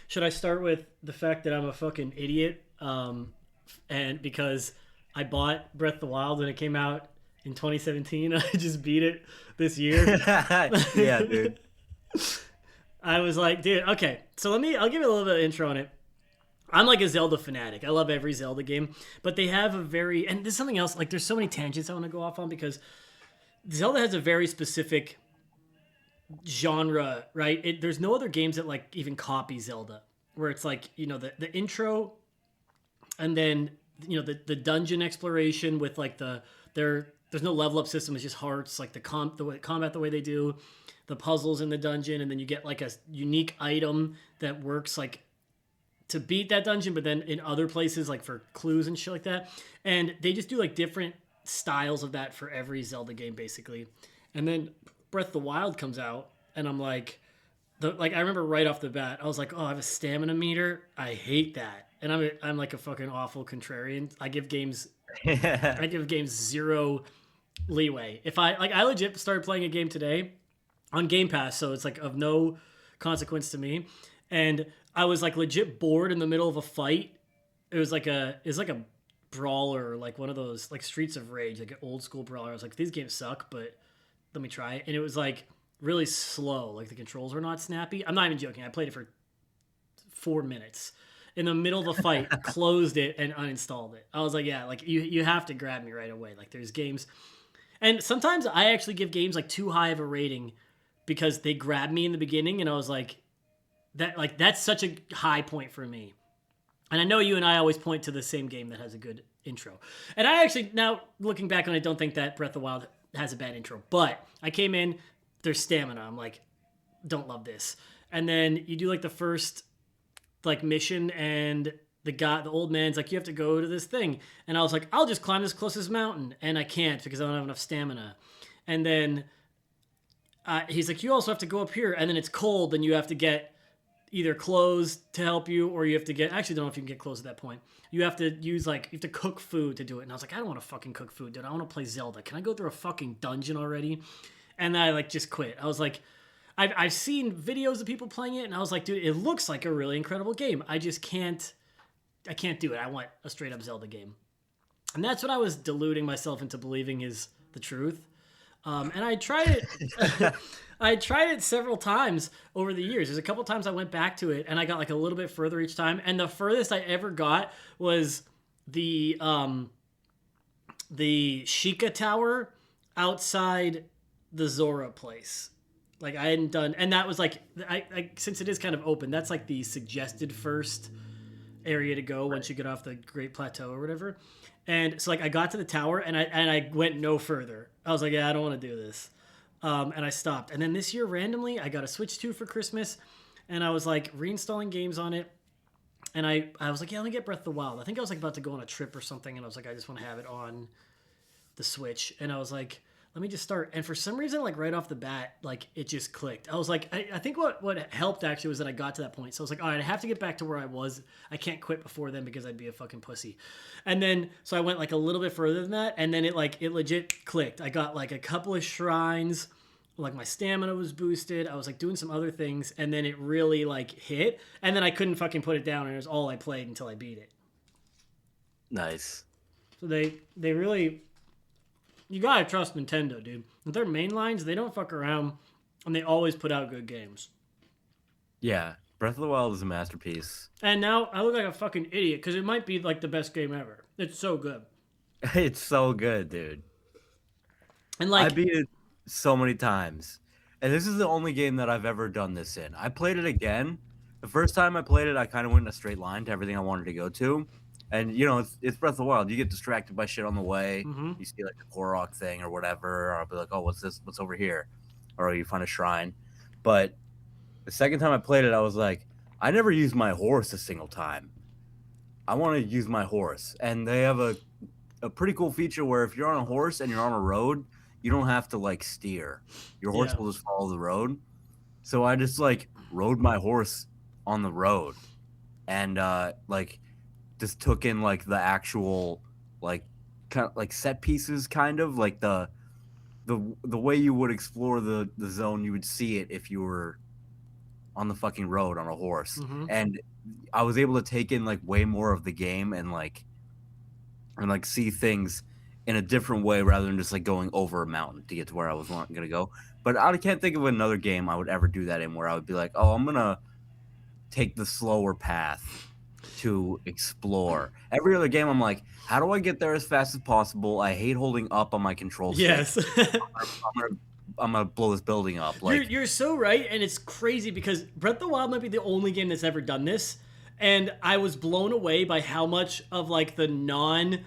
Should I start with the fact that I'm a fucking idiot? And because I bought Breath of the Wild when it came out in 2017, I just beat it this year. Yeah, dude. I was like, dude, okay. So I'll give you a little bit of intro on it. I'm like a Zelda fanatic. I love every Zelda game, but they have a very and there's something else. Like there's so many tangents I want to go off on because Zelda has a very specific genre, right? There's no other games that like even copy Zelda, where it's like the intro and then the dungeon exploration with like there's no level up system. It's just hearts, like the way, combat the way they do, the puzzles in the dungeon, and then you get like a unique item that works like to beat that dungeon, but then in other places like for clues and shit like that. And they just do like different styles of that for every Zelda game basically. And then Breath of the Wild comes out, and I'm like, I remember right off the bat, I was like, oh, I have a stamina meter. I hate that, and I'm like a fucking awful contrarian. I give games zero leeway. If I legit started playing a game today on Game Pass, so it's like of no consequence to me, and I was like legit bored in the middle of a fight. It was like a brawler, like one of those like Streets of Rage, like an old school brawler. I was like, these games suck, but let me try it. And it was like really slow. Like the controls were not snappy. I'm not even joking. I played it for 4 minutes. In the middle of a fight, closed it and uninstalled it. I was like, yeah, like you have to grab me right away. Like there's games, and sometimes I actually give games like too high of a rating because they grab me in the beginning, and I was like that's such a high point for me. And I know you and I always point to the same game that has a good intro. And I actually, now looking back on it, don't think that Breath of the Wild has a bad intro. But I came in, there's stamina. I'm like, don't love this. And then you do like the first like mission, and the old man's like, you have to go to this thing. And I was like, I'll just climb this closest mountain. And I can't because I don't have enough stamina. And then he's like, you also have to go up here. And then it's cold, and you have to get either clothes to help you, or you have to get, actually don't know if you can get clothes at that point. You have to use like, you have to cook food to do it. And I was like, I don't want to fucking cook food, dude. I want to play Zelda. Can I go through a fucking dungeon already? And then I like just quit. I was like, I've seen videos of people playing it, and I was like, dude, it looks like a really incredible game. I can't do it. I want a straight up Zelda game. And that's what I was deluding myself into believing is the truth. And I tried it. I tried it several times over the years. There's a couple times I went back to it, and I got like a little bit further each time. And the furthest I ever got was the um, the Sheikah Tower outside the Zora place. Like I hadn't done, and that was like since it is kind of open, that's like the suggested first area to go once you get off the Great Plateau or whatever. And so like I got to the tower, and I went no further. I was like, yeah, I don't want to do this. And I stopped. And then this year, randomly, I got a Switch 2 for Christmas, and I was like reinstalling games on it. And I was like, yeah, let me get Breath of the Wild. I think I was like about to go on a trip or something, and I was like, I just want to have it on the Switch. And I was like, let me just start. And for some reason, like right off the bat, like it just clicked. I was like, I think what helped actually was that I got to that point. So I was like, all right, I have to get back to where I was. I can't quit before then because I'd be a fucking pussy. And then so I went like a little bit further than that, and then it legit clicked. I got like a couple of shrines. Like my stamina was boosted. I was like doing some other things, and then it really like hit. And then I couldn't fucking put it down, and it was all I played until I beat it. Nice. So they really, you gotta trust Nintendo, dude. With their main lines, they don't fuck around, and they always put out good games. Yeah. Breath of the Wild is a masterpiece. And now I look like a fucking idiot because it might be like the best game ever. It's so good. It's so good, dude. And I like, beat it so many times. And this is the only game that I've ever done this in. I played it again. The first time I played it, I kind of went in a straight line to everything I wanted to go to. And, it's Breath of the Wild. You get distracted by shit on the way. mm-hmm. You see, like, a Korok thing or whatever. Or I'll be like, oh, what's this? What's over here? Or you find a shrine. But the second time I played it, I was like, I never used my horse a single time. I want to use my horse. And they have a pretty cool feature where if you're on a horse and you're on a road, you don't have to like steer. Your horse Yeah, will just follow the road. So I just like rode my horse on the road and like just took in like the actual like kind of like set pieces, kind of like the way you would explore the zone. You would see it if you were on the fucking road on a horse, Mm-hmm. and I was able to take in like way more of the game and like see things in a different way rather than just like going over a mountain to get to where I was gonna go. But I can't think of another game I would ever do that in, where I would be like, oh, I'm gonna take the slower path to explore. Every other game, I'm like, how do I get there as fast as possible? I hate holding up on my control stick. Yes. I'm gonna blow this building up. You're Like, you're so right, and it's crazy because Breath of the Wild might be the only game that's ever done this, and I was blown away by how much of like the non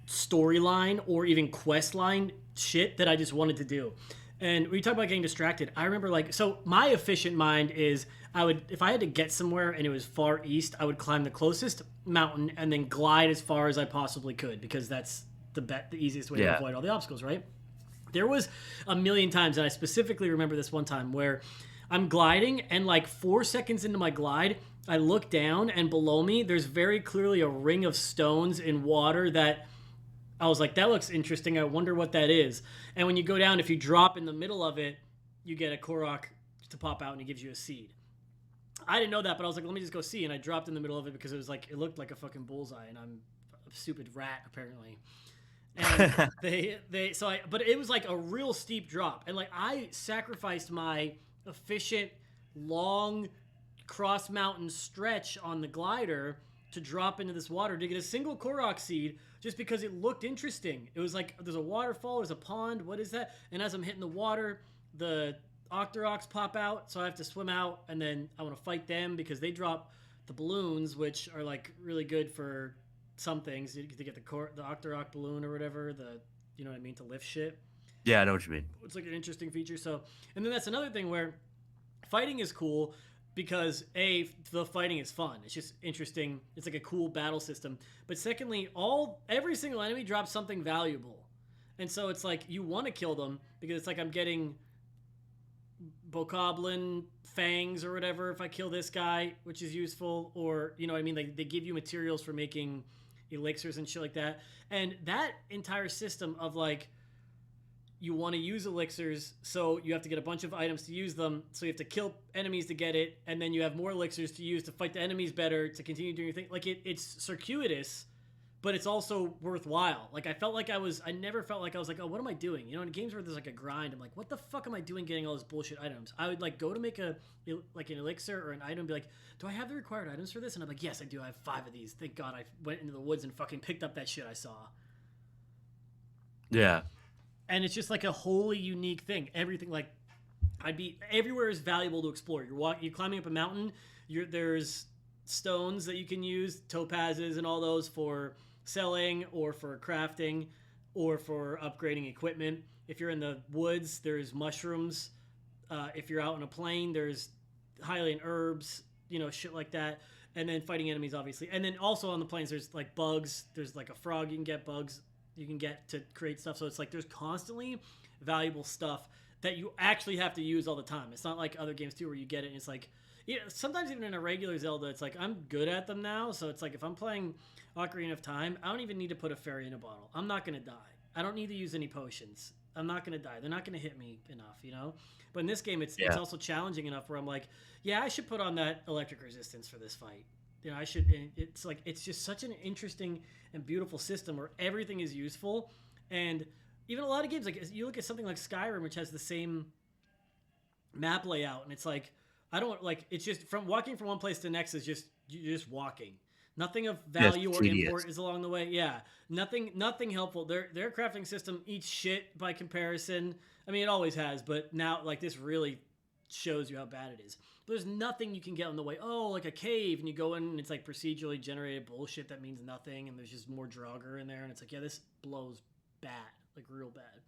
storyline or even quest line shit that I just wanted to do. And when you talk about getting distracted, I remember like, so my efficient mind is I would, if I had to get somewhere and it was far east, I would climb the closest mountain and then glide as far as I possibly could, because that's the easiest way to avoid all the obstacles, right? There was a million times, and I specifically remember this one time where I'm gliding, and like 4 seconds into my glide, I look down, and below me, there's very clearly a ring of stones in water that I was like, that looks interesting. I wonder what that is. And when you go down, if you drop in the middle of it, you get a Korok to pop out, and it gives you a seed. I didn't know that, but I was like, let me just go see. And I dropped in the middle of it because it was like, it looked like a fucking bullseye, and I'm a stupid rat apparently. And but it was like a real steep drop, and like I sacrificed my efficient long cross mountain stretch on the glider to drop into this water to get a single Korok seed just because it looked interesting. It was like, there's a waterfall, there's a pond, what is that? And as I'm hitting the water, the Octoroks pop out, so I have to swim out, and then I want to fight them because they drop the balloons, which are like really good for some things. You get the Octorok balloon or whatever, you know what I mean, to lift shit. yeah, I know what you mean. It's like an interesting feature. So, and then that's another thing where fighting is cool because the fighting is fun. It's just interesting. It's like a cool battle system. But secondly, every single enemy drops something valuable, and so it's like you want to kill them because it's like I'm getting Bokoblin fangs or whatever if I kill this guy, which is useful, or you know what I mean, like they give you materials for making elixirs and shit like that. And that entire system of like, you want to use elixirs, so you have to get a bunch of items to use them, so you have to kill enemies to get it, and then you have more elixirs to use to fight the enemies better, to continue doing your thing. Like it's circuitous, but it's also worthwhile. Like I never felt like I was like, oh, what am I doing? You know, in games where there's like a grind, I'm like, what the fuck am I doing getting all these bullshit items? I would like go to make an elixir or an item and be like, do I have the required items for this? And I'm like, yes, I do. I have 5 of these. Thank God I went into the woods and fucking picked up that shit I saw. Yeah. And it's just like a wholly unique thing. Everything, like, everywhere is valuable to explore. You're climbing up a mountain. There's stones that you can use, topazes and all those for selling or for crafting or for upgrading equipment. If you're in the woods, there's mushrooms. If you're out on a plain, there's Hylian herbs, you know, shit like that. And then fighting enemies, obviously. And then also on the plains, there's like bugs. There's like a frog you can get, bugs you can get to create stuff. So it's like there's constantly valuable stuff that you actually have to use all the time. It's not like other games too where you get it and it's like, yeah, sometimes even in a regular Zelda, it's like I'm good at them now. So it's like if I'm playing Ocarina of Time, I don't even need to put a fairy in a bottle. I'm not going to die. I don't need to use any potions. I'm not going to die. They're not going to hit me enough, you know? But in this game, it's also challenging enough where I'm like, yeah, I should put on that electric resistance for this fight. You know, I should. It's like, it's just such an interesting and beautiful system where everything is useful. And even a lot of games, like you look at something like Skyrim, which has the same map layout, and it's like, I don't like, it's just from walking from one place to the next is just, you're just walking. Nothing of value or import is along the way. Yeah, nothing helpful. Their crafting system eats shit by comparison. I mean, it always has, but now like this really shows you how bad it is. There's nothing you can get on the way. Oh, like a cave, and you go in and it's like procedurally generated bullshit that means nothing, and there's just more Draugr in there, and it's like, yeah, this blows bad, like real bad.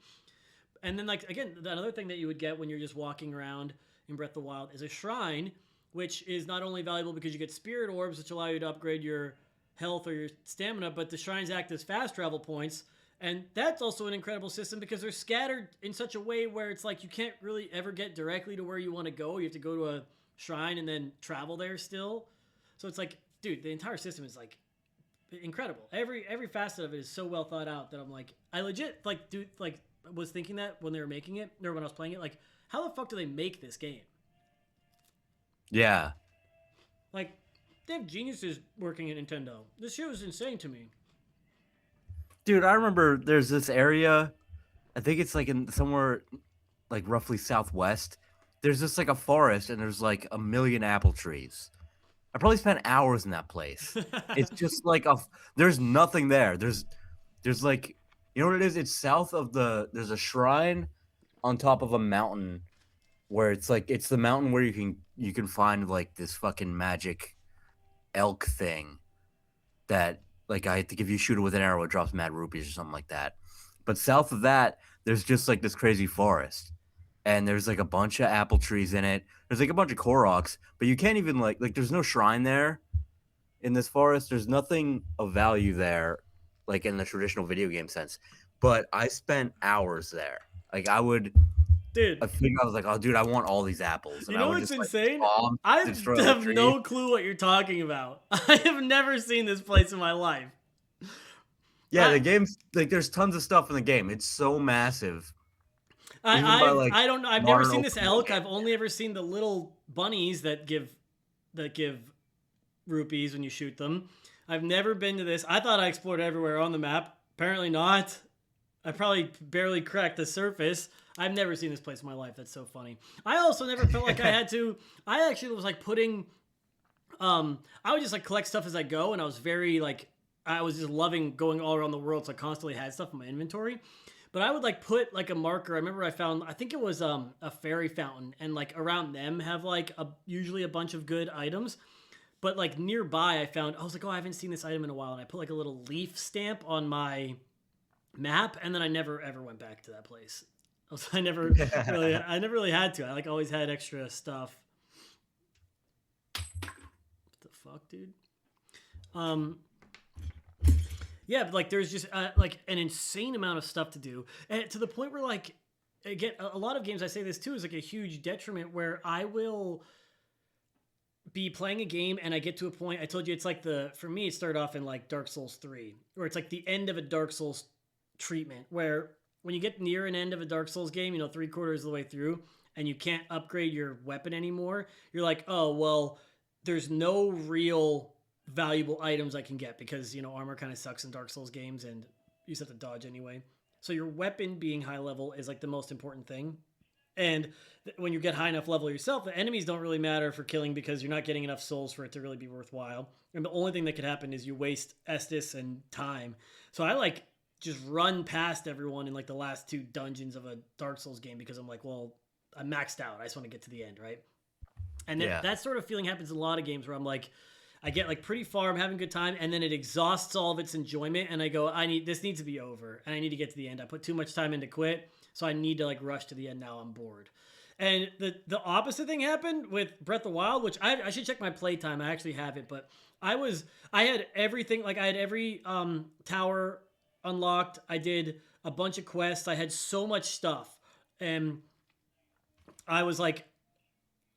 And then like again, another thing that you would get when you're just walking around in Breath of the Wild is a shrine, which is not only valuable because you get spirit orbs, which allow you to upgrade your health or your stamina, but the shrines act as fast travel points. And that's also an incredible system because they're scattered in such a way where it's like you can't really ever get directly to where you want to go. You have to go to a shrine and then travel there still. So it's like, dude, the entire system is like incredible. Every facet of it is so well thought out that I'm like, I legit like was thinking that when they were making it or when I was playing it, like, how the fuck do they make this game? Yeah. Like, they have geniuses working at Nintendo. This shit was insane to me. Dude, I remember there's this area, I think it's like in somewhere like roughly southwest. There's just like a forest and there's like a million apple trees. I probably spent hours in that place. It's just like there's nothing there. There's like, you know what it is? It's south of there's a shrine on top of a mountain where it's like it's the mountain where you can find like this fucking magic elk thing that like I think if you shoot it with an arrow, it drops mad rupees or something like that. But south of that, there's just like this crazy forest, and there's like a bunch of apple trees in it. There's like a bunch of Koroks, but you can't even like there's no shrine there in this forest. There's nothing of value there, like in the traditional video game sense. But I spent hours there. Like Dude, I was like, oh, dude, I want all these apples, you and I know would what's just like insane? bomb, I destroy the have tree. no clue what you're talking about. I have never seen this place in my life. Yeah, I, the game's like there's tons of stuff in the game. It's so massive, even by like I don't know. I've never modern seen this open world elk. games. I've only ever seen the little bunnies that give rupees when you shoot them. I've never been to this. I thought I explored everywhere on the map. Apparently not. I probably barely cracked the surface. I've never seen this place in my life. That's so funny. I also never felt like I had to. I actually was like putting. I would just like collect stuff as I go, and I was very like I was just loving going all around the world, so I constantly had stuff in my inventory. But I would like put like a marker. I remember I found I think it was a fairy fountain, and like around them have like usually a bunch of good items. But like nearby, I was like, oh, I haven't seen this item in a while, and I put like a little leaf stamp on my map, and then I never ever went back to that place. I never really had to. I like always had extra stuff. What the fuck, dude? Um, yeah, but like there's just like an insane amount of stuff to do, and to the point where like again, a lot of games I say this too is like a huge detriment where I will be playing a game and I get to a point. I told you it's like for me it started off in like Dark Souls 3, where it's like the end of a Dark Souls treatment where when you get near an end of a Dark Souls game, you know, 3/4 of the way through, and you can't upgrade your weapon anymore, you're like, oh well, there's no real valuable items I can get because you know armor kind of sucks in Dark Souls games and you just have to dodge anyway. So your weapon being high level is like the most important thing. And when you get high enough level yourself, the enemies don't really matter for killing because you're not getting enough souls for it to really be worthwhile. And the only thing that could happen is you waste Estus and time. So I like just run past everyone in like the last two dungeons of a Dark Souls game because I'm like, well, I'm maxed out. I just want to get to the end, right? And Yeah, that sort of feeling happens in a lot of games where I'm like, I get like pretty far, I'm having a good time, and then it exhausts all of its enjoyment, and I go, this needs to be over, and I need to get to the end. I put too much time in to quit, so I need to like rush to the end now. I'm bored. And the opposite thing happened with Breath of the Wild, which I should check my playtime. I actually have it, but I had everything, like I had every tower unlocked. I did a bunch of quests. I had so much stuff, and I was like,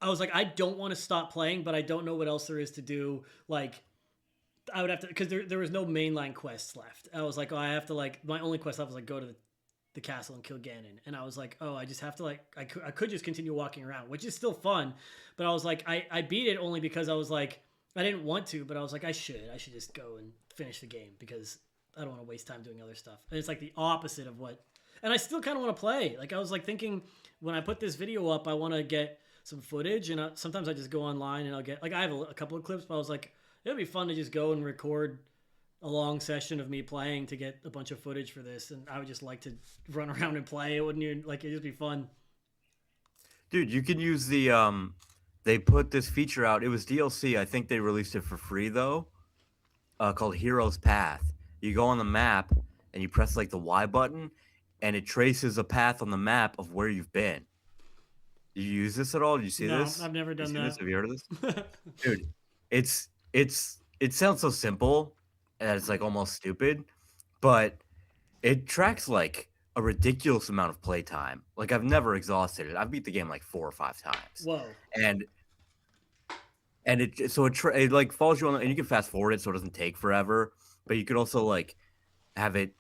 I don't want to stop playing, but I don't know what else there is to do. Like, I would have to, because there was no mainline quests left. I was like, oh, I have to, like, my only quest left was, like, go to the castle and kill Ganon. And I was like, oh, I just have to, like, I could just continue walking around, which is still fun. But I was like, I beat it only because I was like, I didn't want to, but I was like, I should just go and finish the game because I don't want to waste time doing other stuff. And it's like the opposite of what, and I still kind of want to play. Like, I was like thinking when I put this video up, I want to get some footage, and sometimes I just go online and I'll get like I have a couple of clips, but I was like it would be fun to just go and record a long session of me playing to get a bunch of footage for this, and I would just like to run around and play. It wouldn't even like it'd just be fun. dude, you can use the. They put this feature out. It was DLC. I think they released it for free though. Called Hero's Path. You go on the map and you press like the Y button, and it traces a path on the map of where you've been. Do you use this at all? Do you see No, this? I've never You done see this? that. Have you heard of this? Dude, it sounds so simple and it's like almost stupid, but it tracks like a ridiculous amount of playtime. Like I've never exhausted it. I've beat the game like 4 or 5 times, Whoa. and it like follows you on, and you can fast forward it so it doesn't take forever. But you could also like have it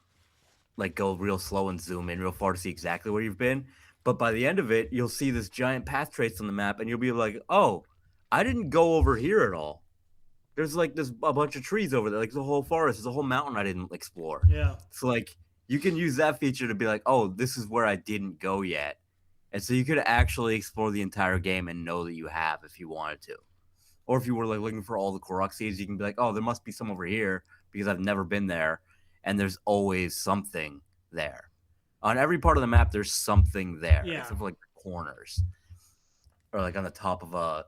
like go real slow and zoom in real far to see exactly where you've been. But by the end of it, you'll see this giant path trace on the map, and you'll be like, "Oh, I didn't go over here at all. There's like this a bunch of trees over there, like the whole forest. There's a whole mountain I didn't explore. Yeah. So like you can use that feature to be like, oh, this is where I didn't go yet. And so you could actually explore the entire game and know that you have if you wanted to. Or if you were like looking for all the Korok seeds, you can be like, oh, there must be some over here because I've never been there. And there's always something there. On every part of the map, there's something there, Yeah. except for like the corners. Or like on the top of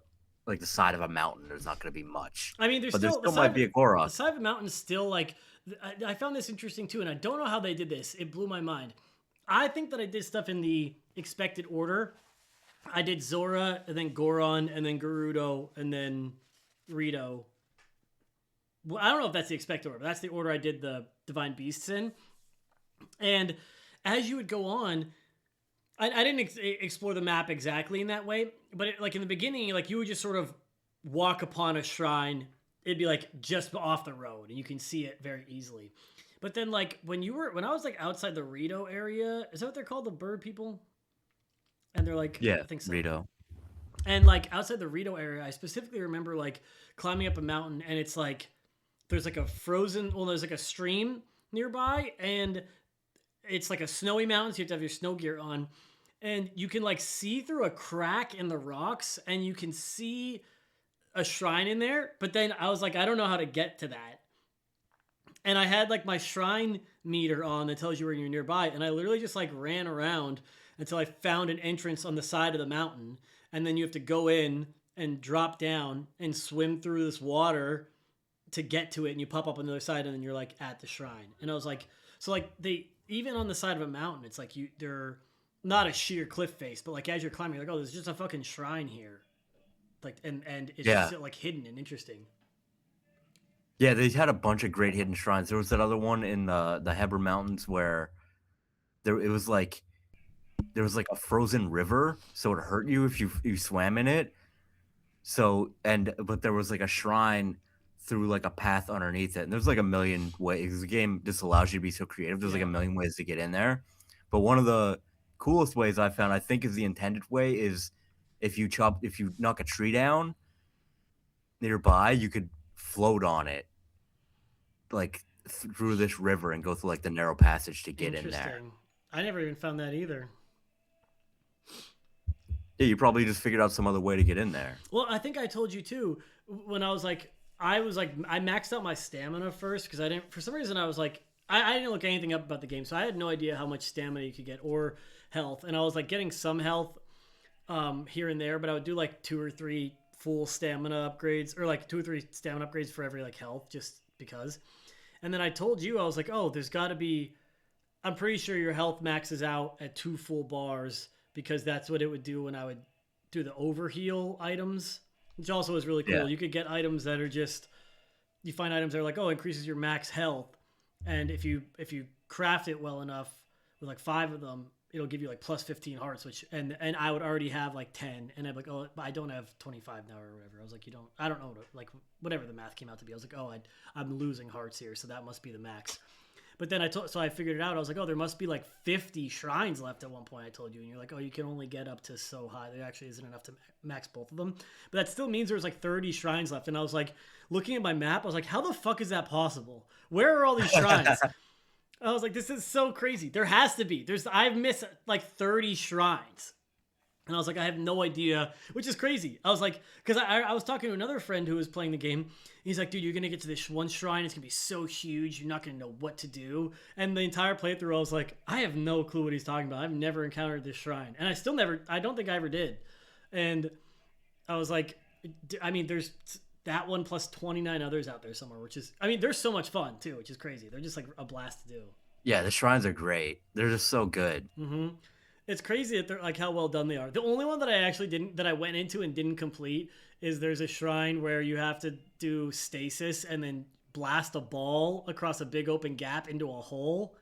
like the side of a mountain, there's not going to be much. I mean, there's But there still still might be a the Korok. side of the mountain is still like I found this interesting too, and I don't know how they did this. It blew my mind. I think that I did stuff in the expected order. I did Zora, and then Goron, and then Gerudo, and then Rito. Well, I don't know if that's the expected order, but that's the order I did the Divine Beasts in. And as you would go on, I didn't explore the map exactly in that way, but like in the beginning, like you would just sort of walk upon a shrine. It'd be like just off the road, and you can see it very easily. But then, like when I was like outside the Rito area, is that what they're called, the bird people? And they're like, Yeah, I think so. Rito. And like outside the Rito area, I specifically remember like climbing up a mountain, and it's like there's like there's like a stream nearby, and it's like a snowy mountain, so you have to have your snow gear on, and you can like see through a crack in the rocks, and you can see a shrine in there. But then I was like, I don't know how to get to that, and I had like my shrine meter on that tells you where you're nearby, and I literally just like ran around until I found an entrance on the side of the mountain, and then you have to go in and drop down and swim through this water to get to it, and you pop up on the other side, and then you're like at the shrine. And I was like, so like they even on the side of a mountain, it's like they're not a sheer cliff face, but like as you're climbing, you're like, oh, there's just a fucking shrine here, like and it's Yeah. just like hidden and interesting. Yeah, they had a bunch of great hidden shrines. There was that other one in the Heber Mountains where it was like there was like a frozen river, so it hurt you if you swam in it. So but there was like a shrine through like a path underneath it, and there's like a million ways. The game just allows you to be so creative. There's like a million ways to get in there, but one of the coolest ways I found, I think, is the intended way, is if you knock a tree down nearby, you could float on it like through this river and go through like the narrow passage to get in there. I never even found that either. Yeah, you probably just figured out some other way to get in there. Well, I think I told you too when I maxed out my stamina first because I didn't, for some reason I was like, I didn't look anything up about the game, so I had no idea how much stamina you could get or health, and I was like getting some health here and there, but I would do like 2 or 3 full stamina upgrades, or like 2 or 3 stamina upgrades for every like health, just because. And then I told you, I was like, oh, there's got to be, I'm pretty sure your health maxes out at 2 full bars, because that's what it would do when I would do the overheal items, which also is really cool. Yeah. You could get items that are just, you find items that are like, oh, increases your max health, and if you craft it well enough with like 5 of them, it'll give you like plus 15 hearts, which and I would already have like 10, and I'm like, oh, I don't have 25 now or whatever. I was like, I don't know, like whatever the math came out to be. I was like, oh, I'm losing hearts here, so that must be the max. But then so I figured it out. I was like, oh, there must be like 50 shrines left at one point, I told you. And you're like, oh, you can only get up to so high. There actually isn't enough to max both of them. But that still means there's like 30 shrines left. And I was like, looking at my map, I was like, how the fuck is that possible? Where are all these shrines? I was like, this is so crazy. There has to be. I've missed like 30 shrines. And I was like, I have no idea, which is crazy. I was like, because I was talking to another friend who was playing the game. He's like, dude, you're going to get to this one shrine. It's going to be so huge. You're not going to know what to do. And the entire playthrough, I was like, I have no clue what he's talking about. I've never encountered this shrine. And I don't think I ever did. And I was like, I mean, there's that one plus 29 others out there somewhere, which is, I mean, they're so much fun too, which is crazy. They're just like a blast to do. Yeah, the shrines are great. They're just so good. Mm-hmm. It's crazy that they're like how well done they are. The only one that I went into and didn't complete is there's a shrine where you have to do stasis and then blast a ball across a big open gap into a hole.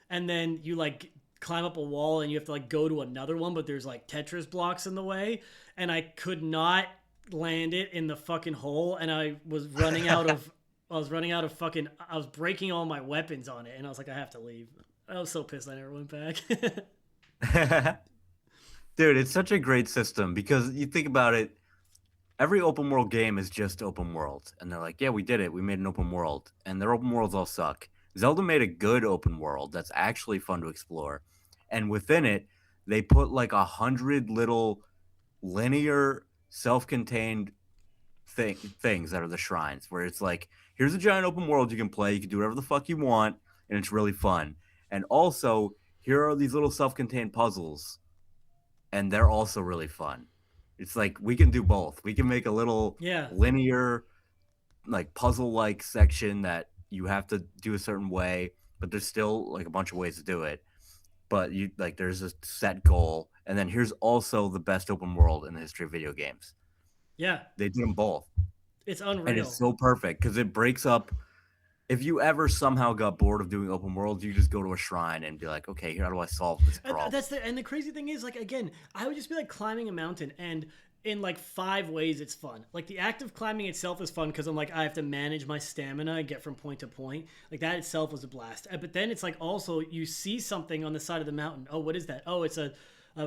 And then you like climb up a wall and you have to like go to another one, but there's like Tetris blocks in the way. And I could not land it in the fucking hole, and I was running out of I was breaking all my weapons on it, and I was like, I have to leave. I was so pissed I never went back. Dude, it's such a great system because you think about it, every open world game is just open world, and they're like, yeah, we did it. We made an open world, and their open worlds all suck. Zelda made a good open world that's actually fun to explore, and within it, they put like 100 little linear, self-contained things that are the shrines, where it's like, here's a giant open world you can play. You can do whatever the fuck you want, and it's really fun. And also, here are these little self-contained puzzles, and they're also really fun. It's like we can do both. We can make a little Yeah. linear, like puzzle like section that you have to do a certain way, but there's still like a bunch of ways to do it. But you like there's a set goal, and then here's also the best open world in the history of video games. Yeah. They did them both, It's and it's unreal. so perfect because it breaks up. If you ever somehow got bored of doing open worlds, you just go to a shrine and be like, okay, how do I solve this problem? And the crazy thing is, like, again, I would just be like climbing a mountain, and in like 5 ways it's fun. Like the act of climbing itself is fun because I'm like, I have to manage my stamina and get from point to point. Like that itself was a blast. But then it's like also you see something on the side of the mountain. Oh, what is that? Oh, it's a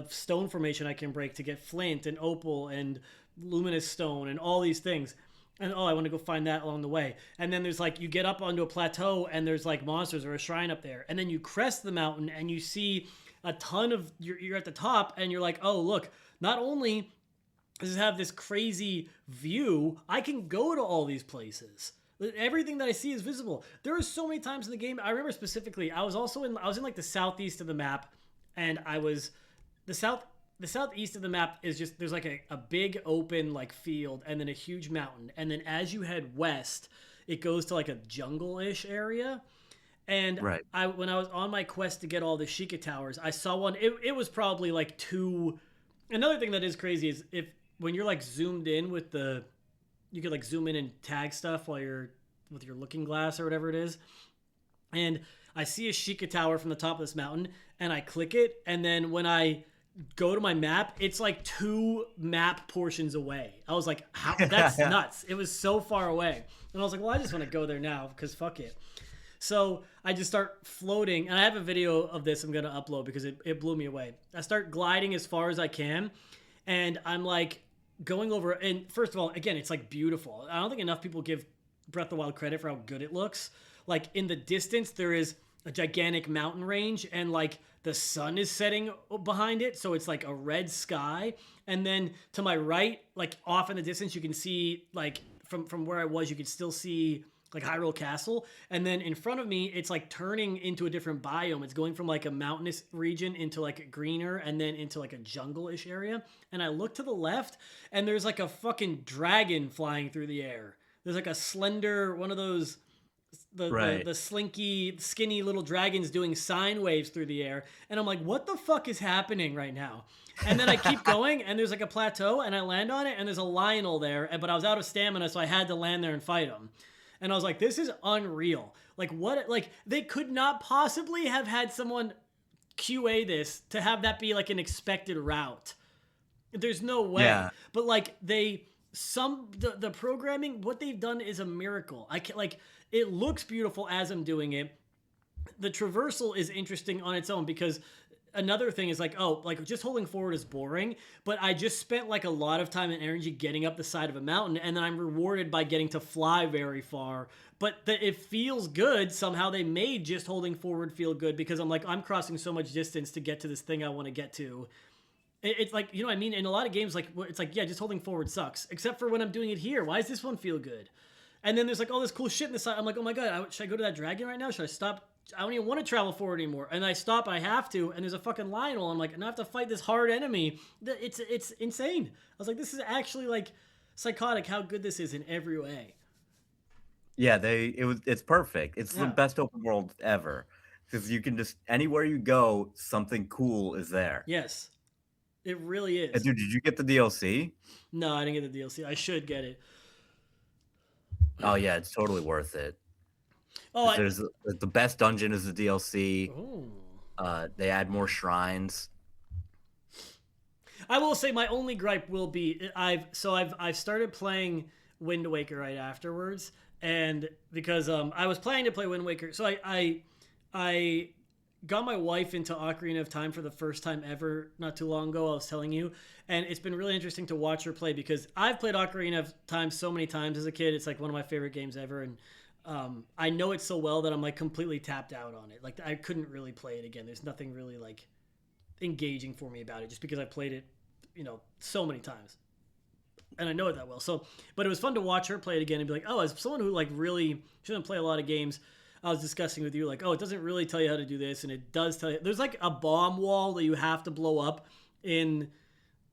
stone formation I can break to get flint and opal and luminous stone and all these things. And oh, I want to go find that along the way. And then there's like you get up onto a plateau and there's like monsters or a shrine up there. And then you crest the mountain and you see a ton of you're at the top and you're like, oh look, not only does it have this crazy view, I can go to all these places. Everything that I see is visible. There are so many times in the game. I remember specifically, I was in like the southeast of the map, and I was the south the southeast of the map is just there's like a big open like field and then a huge mountain, and then as you head west it goes to like a jungle-ish area. And Right. I when I was on my quest to get all the Sheikah towers, I saw one. It was probably like two. Another thing that is crazy is if when you're like zoomed in with the you could like zoom in and tag stuff while you're with your looking glass or whatever it is. And I see a Sheikah tower from the top of this mountain, and I click it, and then when I go to my map, it's like 2 map portions away. I was like, how that's nuts. It was so far away. And I was like, well, I just want to go there now because fuck it. So I just start floating, and I have a video of this I'm going to upload because it blew me away. I start gliding as far as I can, and I'm like going over, and first of all, again, it's like beautiful. I don't think enough people give Breath of the Wild credit for how good it looks. Like in the distance, there is a gigantic mountain range, and like the sun is setting behind it, so it's like a red sky. And then to my right, like off in the distance, you can see like from where I was, you could still see like Hyrule Castle. And then in front of me, it's like turning into a different biome. It's going from like a mountainous region into like a greener and then into like a jungle-ish area. And I look to the left and there's like a fucking dragon flying through the air. There's like a slender, one of those Right. the slinky, skinny little dragons doing sine waves through the air. And I'm like, what the fuck is happening right now? And then I keep going, and there's like a plateau, and I land on it, and there's a Lionel there, but I was out of stamina, so I had to land there and fight him. And I was like, this is unreal. Like, what? Like, they could not possibly have had someone QA this to have that be like an expected route. There's no way. Yeah. But like the programming, what they've done is a miracle. I can like it looks beautiful as I'm doing it. The traversal is interesting on its own because another thing is like, oh, like just holding forward is boring, but I just spent like a lot of time and energy getting up the side of a mountain, and then I'm rewarded by getting to fly very far. But it feels good. Somehow they made just holding forward feel good because I'm like, I'm crossing so much distance to get to this thing I want to get to. It's like, you know what I mean? In a lot of games, like, it's like, yeah, just holding forward sucks. Except for when I'm doing it here. Why does this one feel good? And then there's like all this cool shit in the side. I'm like, oh my god, should I go to that dragon right now? Should I stop? I don't even want to travel forward anymore. And I stop, I have to, and there's a fucking Lionel. I'm like, and I have to fight this hard enemy. It's insane. I was like, this is actually like psychotic how good this is in every way. Yeah, it's perfect. It's the Yeah. best open world ever because you can just anywhere you go, something cool is there. Yes. It really is. Dude, did you get the DLC? No, I didn't get the DLC. I should get it. Oh yeah, it's totally worth it. Oh, 'Cause there's the best dungeon is the DLC. oh. They add more shrines. I will say my only gripe will be I've started playing Wind Waker right afterwards, and because I was planning to play Wind Waker, so I got my wife into Ocarina of Time for the first time ever not too long ago. I was telling you, and it's been really interesting to watch her play because I've played Ocarina of Time so many times as a kid. It's like one of my favorite games ever, and I know it so well that I'm like completely tapped out on it. Like I couldn't really play it again. There's nothing really like engaging for me about it just because I played it, so many times. And I know it that well. So, but it was fun to watch her play it again and be like, oh, as someone who like really shouldn't play a lot of games, I was discussing with you like, oh, it doesn't really tell you how to do this, and it does tell you. There's like a bomb wall that you have to blow up in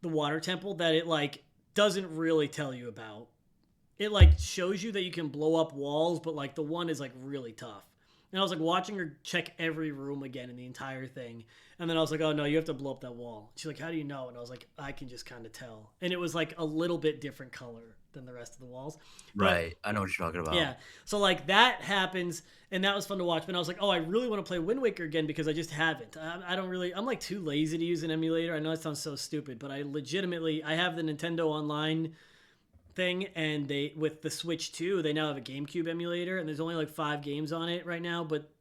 the water temple that it like doesn't really tell you about. It like shows you that you can blow up walls, but like the one is like really tough. And I was like watching her check every room again in the entire thing. And then I was like, oh no, you have to blow up that wall. She's like, how do you know? And I was like, I can just kind of tell. And it was like a little bit different color than the rest of the walls. Right. I know what you're talking about. Yeah. So like that happens, and that was fun to watch. But I was like, oh, I really want to play Wind Waker again because I just haven't. I don't really. I'm like too lazy to use an emulator. I know it sounds so stupid, but I have the Nintendo Online thing, and they with the Switch 2, they now have a GameCube emulator, and there's only like 5 games on it right now, but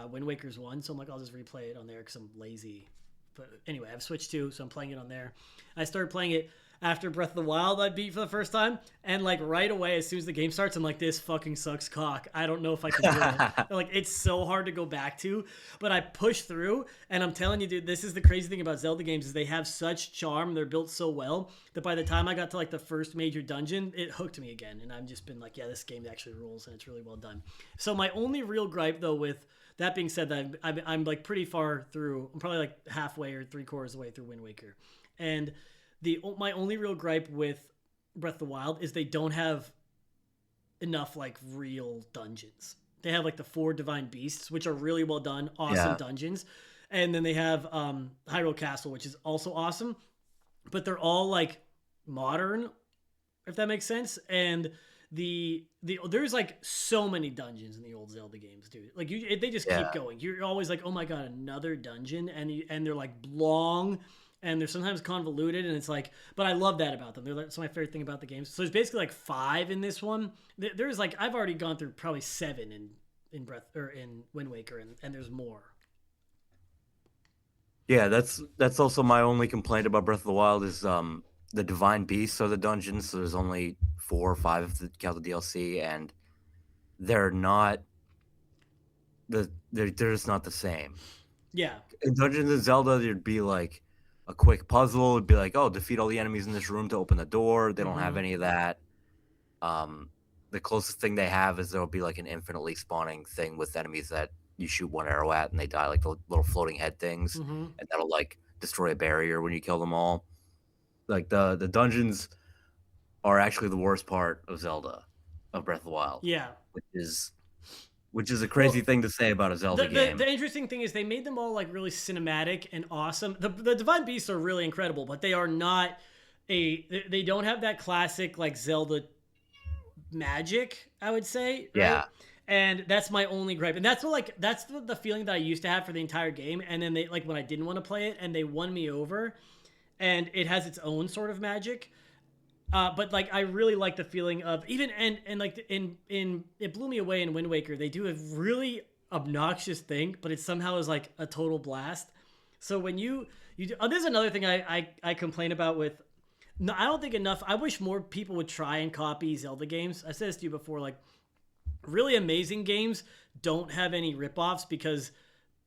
Wind Waker's one, so I'm like, I'll just replay it on there because I'm lazy. But anyway, I have Switch 2, so I'm playing it on there. I started playing it after Breath of the Wild I beat for the first time, and like right away as soon as the game starts, I'm like, this fucking sucks cock. I don't know if I can do it. Like it's so hard to go back to, but I push through, and I'm telling you, dude, this is the crazy thing about Zelda games is they have such charm, they're built so well that by the time I got to like the first major dungeon, it hooked me again, and I've just been like, yeah, this game actually rules, and it's really well done. So my only real gripe though, with that being said, that I'm like pretty far through, I'm probably like halfway or 3/4 of the way through Wind Waker, and my only real gripe with Breath of the Wild is they don't have enough like real dungeons. They have like the 4 divine beasts, which are really well done, awesome dungeons, and then they have Hyrule Castle, which is also awesome, but they're all like modern, if that makes sense. And there's like so many dungeons in the old Zelda games, dude. Like they just keep going. You're always like, oh my god, another dungeon, and they're like long. And they're sometimes convoluted, and it's like, but I love that about them. That's my favorite thing about the games. So there's basically like 5 in this one. There's like, I've already gone through probably 7 in Wind Waker, and there's more. Yeah, that's also my only complaint about Breath of the Wild is the divine beasts are the dungeons. So there's only 4 or 5 if you count the DLC, and they're not they're just not the same. Yeah. In Dungeons of Zelda, there'd be like a quick puzzle. It'd be like, oh, defeat all the enemies in this room to open the door. They don't have any of that. The closest thing they have is there'll be like an infinitely spawning thing with enemies that you shoot one arrow at and they die, like the little floating head things, and that'll like destroy a barrier when you kill them all. Like the dungeons are actually the worst part of Breath of the Wild. Yeah. Which is a crazy thing to say about a Zelda game. The interesting thing is they made them all like really cinematic and awesome. The divine beasts are really incredible, but they are not they don't have that classic like Zelda magic, I would say. Right? Yeah. And that's my only gripe. And that's the feeling that I used to have for the entire game. And then they like when I didn't want to play it and they won me over, and it has its own sort of magic. But like I really like the feeling of even and like in it blew me away in Wind Waker. They do a really obnoxious thing, but it somehow is like a total blast. So when you do, there's another thing I complain about with. No, I don't think enough. I wish more people would try and copy Zelda games. I said this to you before. Like really amazing games don't have any ripoffs because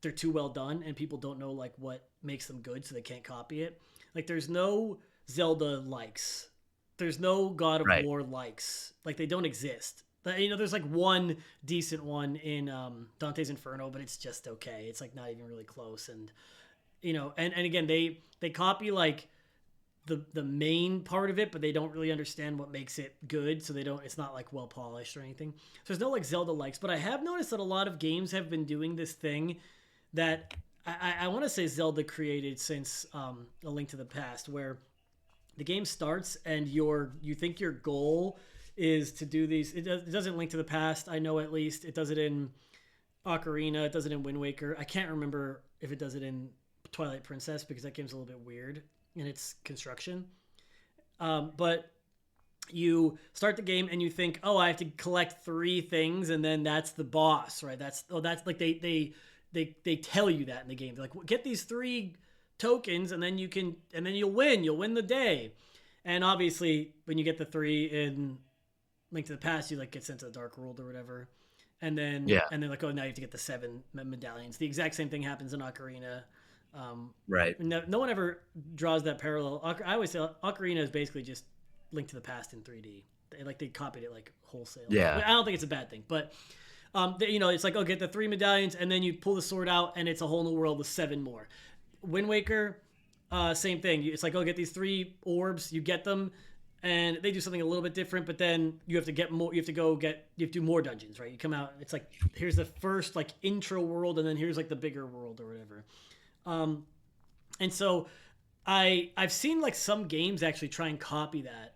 they're too well done and people don't know like what makes them good, so they can't copy it. Like there's no Zelda likes. There's no God of War likes. Like they don't exist. There's like one decent one in Dante's Inferno, but it's just okay. It's like not even really close. And and again they copy like the main part of it, but they don't really understand what makes it good. So it's not like well polished or anything. So there's no like Zelda likes. But I have noticed that a lot of games have been doing this thing that I want to say Zelda created since A Link to the Past, where the game starts and you think your goal is to do these. It doesn't Link to the Past. I know at least it does it in Ocarina. It does it in Wind Waker. I can't remember if it does it in Twilight Princess because that game's a little bit weird in its construction. But you start the game and you think, oh, I have to collect 3 things and then that's the boss, right? That's like they they tell you that in the game. They're like, well, get these 3 tokens, and then you'll win. You'll win the day. And obviously, when you get the 3 in Link to the Past, you like get sent to the Dark World or whatever. Yeah. And then like, oh, now you have to get the 7 medallions. The exact same thing happens in Ocarina. Right. No one ever draws that parallel. I always say Ocarina is basically just Link to the Past in 3D. They copied it like wholesale. Yeah. I don't think it's a bad thing, but it's like, oh, get the 3 medallions, and then you pull the sword out, and it's a whole new world with 7 more. Wind Waker, same thing. It's like, oh, get these 3 orbs, you get them, and they do something a little bit different, but then you have to get more. You have to do more dungeons, right? You come out, it's like, here's the first like intro world, and then here's like the bigger world or whatever. And so I've seen like some games actually try and copy that,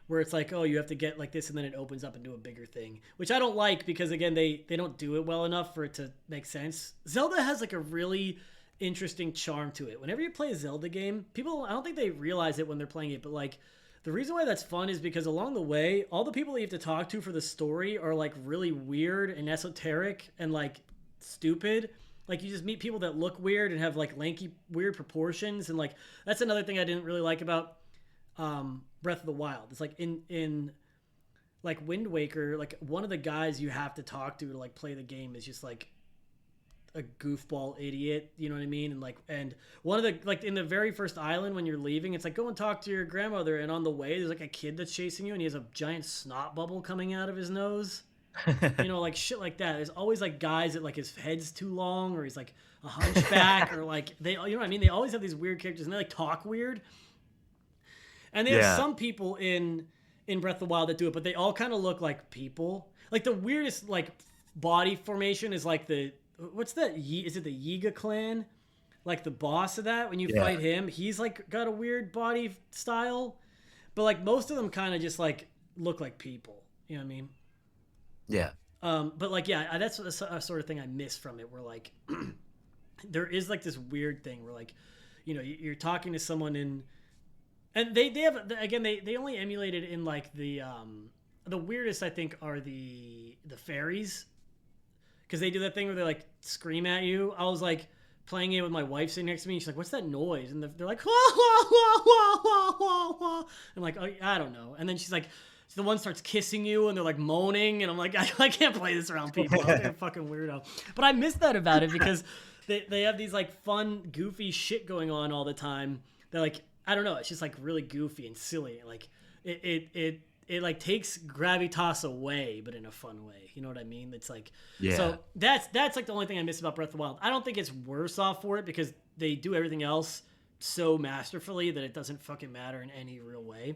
where it's like, oh, you have to get like this, and then it opens up into a bigger thing, which I don't like, because again, they don't do it well enough for it to make sense. Zelda has like a really interesting charm to it. Whenever you play a Zelda game, people, I don't think they realize it when they're playing it, but like, the reason why that's fun is because along the way, all the people that you have to talk to for the story are like really weird and esoteric and like stupid. Like, you just meet people that look weird and have like lanky, weird proportions, and like, that's another thing I didn't really like about Breath of the Wild. It's like in like Wind Waker, like one of the guys you have to talk to like play the game is just like a goofball idiot, you know what I mean? And one of the, like, in the very first island when you're leaving, it's like, go and talk to your grandmother, and on the way there's like a kid that's chasing you, and he has a giant snot bubble coming out of his nose. Like shit like that. There's always like guys that like his head's too long, or he's like a hunchback, or like they, you know what I mean? They always have these weird characters, and they like talk weird. And they have some people in Breath of the Wild that do it, but they all kind of look like people. Like the weirdest like body formation is like what's that? Is it the Yiga clan? Like the boss of that, when you fight him, he's like got a weird body style. But like most of them kind of just like look like people. You know what I mean? Yeah. But like, yeah, that's a sort of thing I miss from it, where like there is like this weird thing where like, you're talking to someone and they have, again, they only emulate it in like the weirdest I think are the fairies, because they do that thing where they like scream at you. I was like playing it with my wife sitting next to me, and she's like, "What's that noise?" And they're like, "Wah, wah, wah, wah, wah, wah, wah." I'm like, "Oh, I don't know." And then she's like, the one starts kissing you, and they're like moaning, and I'm like, I can't play this around people. I'm like a fucking weirdo. But I miss that about it, because they have these like fun, goofy shit going on all the time. They're like, I don't know, it's just like really goofy and silly. Like it like takes gravitas away, but in a fun way. You know what I mean? It's like, so that's like the only thing I miss about Breath of the Wild. I don't think it's worse off for it, because they do everything else so masterfully that it doesn't fucking matter in any real way.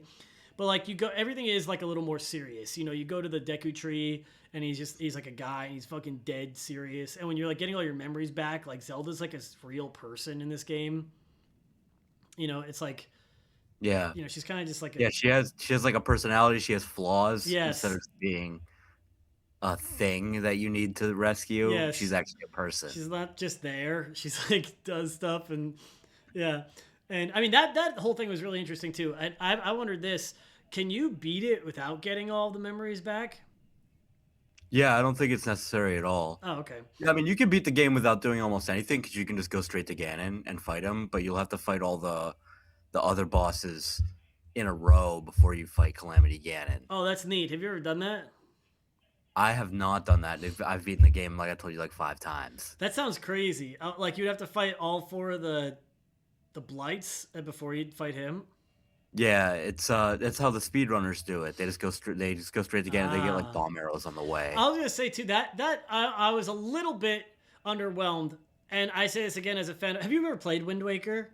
But like, everything is like a little more serious. You go to the Deku Tree, and he's like a guy, and he's fucking dead serious. And when you're like getting all your memories back, like Zelda's like a real person in this game. It's like, she's kind of just like she has like a personality. She has flaws. Yes. Instead of being a thing that you need to rescue. Yes. She's actually a person. She's not just there. She's like does stuff, and and I mean that whole thing was really interesting too. I wondered this: can you beat it without getting all the memories back? Yeah, I don't think it's necessary at all. Oh, okay. I mean, you can beat the game without doing almost anything, because you can just go straight to Ganon and fight him, but you'll have to fight all the other bosses in a row before you fight Calamity Ganon. Oh, that's neat. Have you ever done that? I have not done that. I've beaten the game, like I told you, like 5 times. That sounds crazy. Like, you'd have to fight all 4 of the blights before you'd fight him. Yeah, it's that's how the speedrunners do it. They just go straight to Ganon. They get like bomb arrows on the way. I was gonna say too that I was a little bit underwhelmed, and I say this again as a fan. Have you ever played Wind Waker?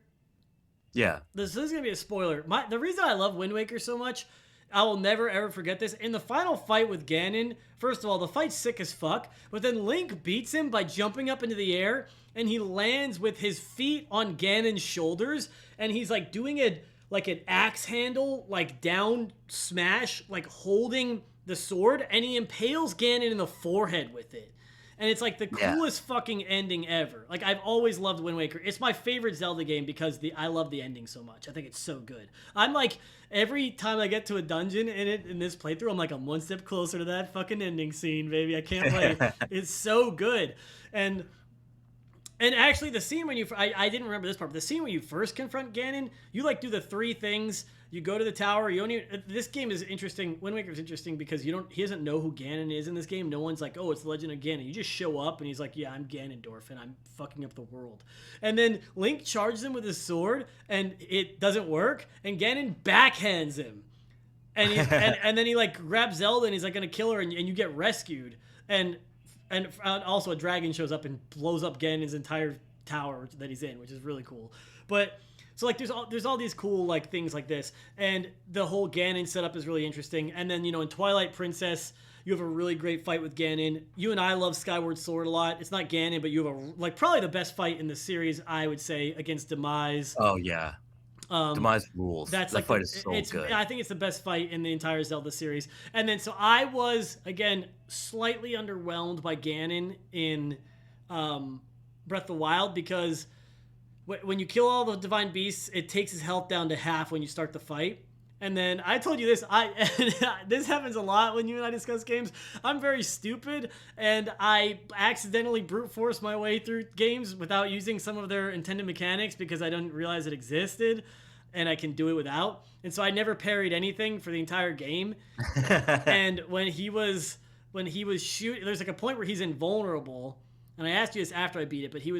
Yeah. This is gonna be a spoiler. The reason I love Wind Waker so much, I will never ever forget this. In the final fight with Ganon, first of all, the fight's sick as fuck, but then Link beats him by jumping up into the air, and he lands with his feet on Ganon's shoulders, and he's like doing it like an axe handle, like down smash, like holding the sword, and he impales Ganon in the forehead with it. And it's like the coolest fucking ending ever. Like, I've always loved Wind Waker. It's my favorite Zelda game because I love the ending so much. I think it's so good. I'm like, every time I get to a dungeon in this playthrough, I'm one step closer to that fucking ending scene, baby. I can't wait. It's so good. And And actually, the scene when I didn't remember this part, but the scene when you first confront Ganon, you like do the three things. You go to the tower. You don't even. This game is interesting. Wind Waker is interesting because you don't. He doesn't know who Ganon is in this game. No one's like, oh, it's the Legend of Ganon. You just show up and he's like, yeah, I'm Ganondorf and I'm fucking up the world. And then Link charges him with his sword and it doesn't work. And Ganon backhands him. And then he like grabs Zelda and he's like gonna kill her and you get rescued. And also a dragon shows up and blows up Ganon's entire tower that he's in, which is really cool. But so like there's all these cool like things like this, and the whole Ganon setup is really interesting. And then in Twilight Princess, you have a really great fight with Ganon. You and I love Skyward Sword a lot. It's not Ganon, but you have like probably the best fight in the series, I would say, against Demise. Oh yeah. Demise rules. That's that like fight is so good. I think it's the best fight in the entire Zelda series. And then so I was again slightly underwhelmed by Ganon in Breath of the Wild because when you kill all the divine beasts, it takes his health down to half when you start the fight. And then I told you this. This happens a lot when you and I discuss games. I'm very stupid, and I accidentally brute force my way through games without using some of their intended mechanics because I didn't realize it existed, and I can do it without. And so I never parried anything for the entire game. And when he was shooting, there's like a point where he's invulnerable. And I asked you this after I beat it, but he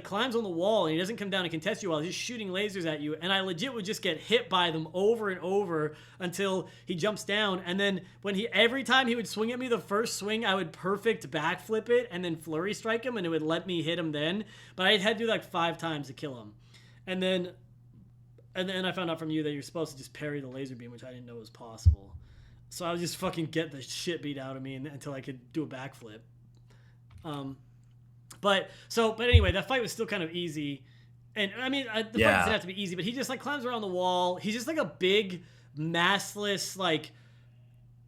climbs on the wall and he doesn't come down and contest you while he's just shooting lasers at you. And I legit would just get hit by them over and over until he jumps down. And then every time he would swing at me the first swing, I would perfect backflip it and then flurry strike him and it would let me hit him then. But I had to do like 5 times to kill him. And then I found out from you that you're supposed to just parry the laser beam, which I didn't know was possible. So I would just fucking get the shit beat out of me until I could do a backflip. But anyway, that fight was still kind of easy. And I mean, the fight doesn't have to be easy, but he just like climbs around the wall. He's just like a big, massless, like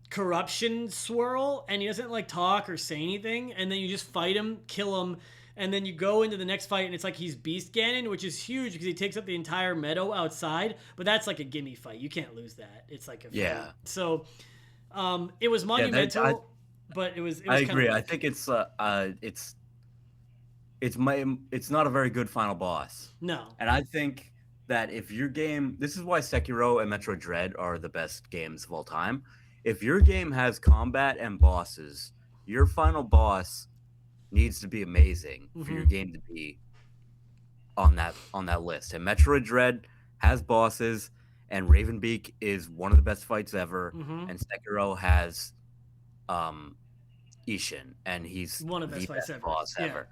corruption swirl, and he doesn't like talk or say anything. And then you just fight him, kill him, and then you go into the next fight, and it's like he's Beast Ganon, which is huge because he takes up the entire meadow outside. But that's like a gimme fight. You can't lose that. It's like a fight. So it was monumental, but it was. I agree. I think it's not a very good final boss. No. And I think that if your game, this is why Sekiro and Metroid Dread are the best games of all time. If your game has combat and bosses, your final boss needs to be amazing for your game to be on that list. And Metroid Dread has bosses, and Ravenbeak is one of the best fights ever. And Sekiro has Ishin, and he's one of the best boss ever.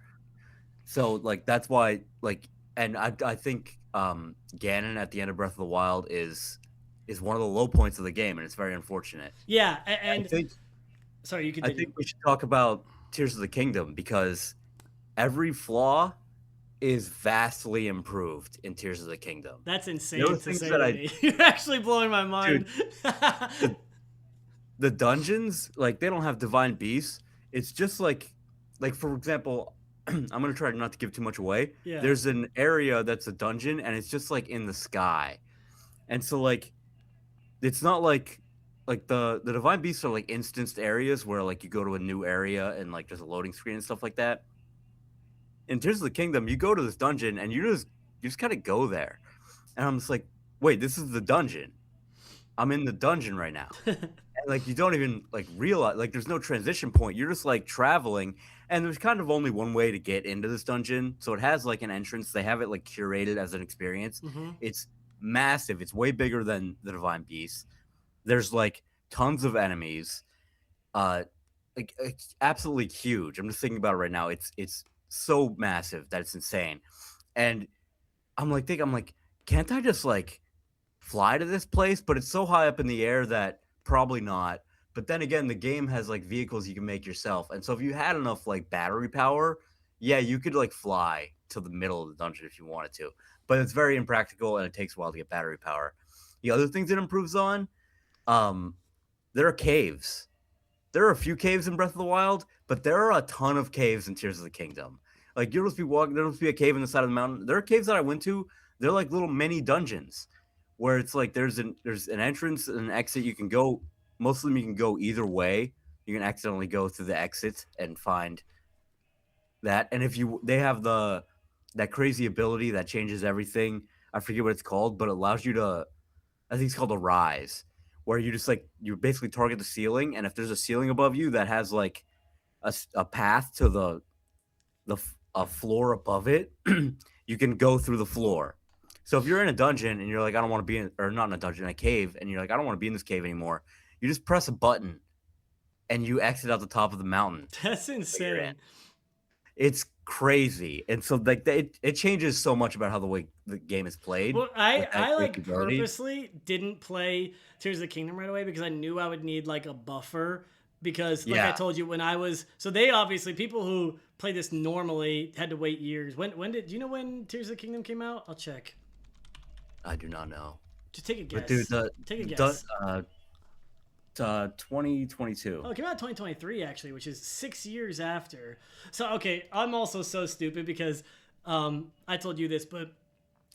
So, like, that's why, like, and I think Ganon at the end of Breath of the Wild is one of the low points of the game, and it's very unfortunate. Yeah, and I think, sorry, you continue. I think we should talk about Tears of the Kingdom because every flaw is vastly improved in Tears of the Kingdom. That's insane to say to me. You're actually blowing my mind. Dude, the dungeons, like, they don't have divine beasts. It's just like for example, I'm going to try not to give too much away. Yeah. There's an area that's a dungeon, and it's just, like, in the sky. And so, like, it's not like the Divine Beasts are, like, instanced areas where, like, you go to a new area and, like, there's a loading screen and stuff like that. In Tears of the Kingdom, you go to this dungeon, and you just kind of go there. And I'm just like, wait, this is the dungeon. I'm in the dungeon right now. And, like, you don't even, like, realize, like, there's no transition point. You're just, like, traveling. And there's kind of only one way to get into this dungeon. So it has like an entrance. They have it like curated as an experience. It's massive. It's way bigger than the Divine Beast. There's like tons of enemies. Like it's absolutely huge. I'm just thinking about it right now. It's so massive that it's insane. And I'm like, can't I just like fly to this place? But it's so high up in the air that probably not. But then again, the game has like vehicles you can make yourself. And so if you had enough like battery power, yeah, you could like fly to the middle of the dungeon if you wanted to. But it's very impractical and it takes a while to get battery power. The other things it improves on, there are caves. There are a few caves in Breath of the Wild, but there are a ton of caves in Tears of the Kingdom. Like you'll just be walking, there'll just be a cave in the side of the mountain. There are caves that I went to, they're like little mini dungeons where it's like there's an entrance and an exit. You can go. Most of them you can go either way. You can accidentally go through the exit and find that. And if they have the that crazy ability that changes everything. I forget what it's called, but it allows you to. I think it's called a rise, where you just like you basically target the ceiling, and if there's a ceiling above you that has like a path to a floor above it, you can go through the floor. So if you're in a dungeon and you're like, I don't want to be in, or not in a dungeon, a cave, and you're like, I don't want to be in this cave anymore, you just press a button and you exit out the top of the mountain That's that you're in. insane. It's crazy, and so like it changes so much about how the way the game is played Well, I with that I crazy like ability. purposely didn't play Tears of the Kingdom right away because I knew I would need like a buffer because like I Yeah, told you when I was so they obviously people who play this normally had to wait years. When did do you know when Tears of the Kingdom came out? I'll check. I do not know, Just take a but dude, guess. Take a the guess. 2022. Oh, it came out in 2023 actually, which is 6 years after. So okay, I'm also so stupid because I told you this, but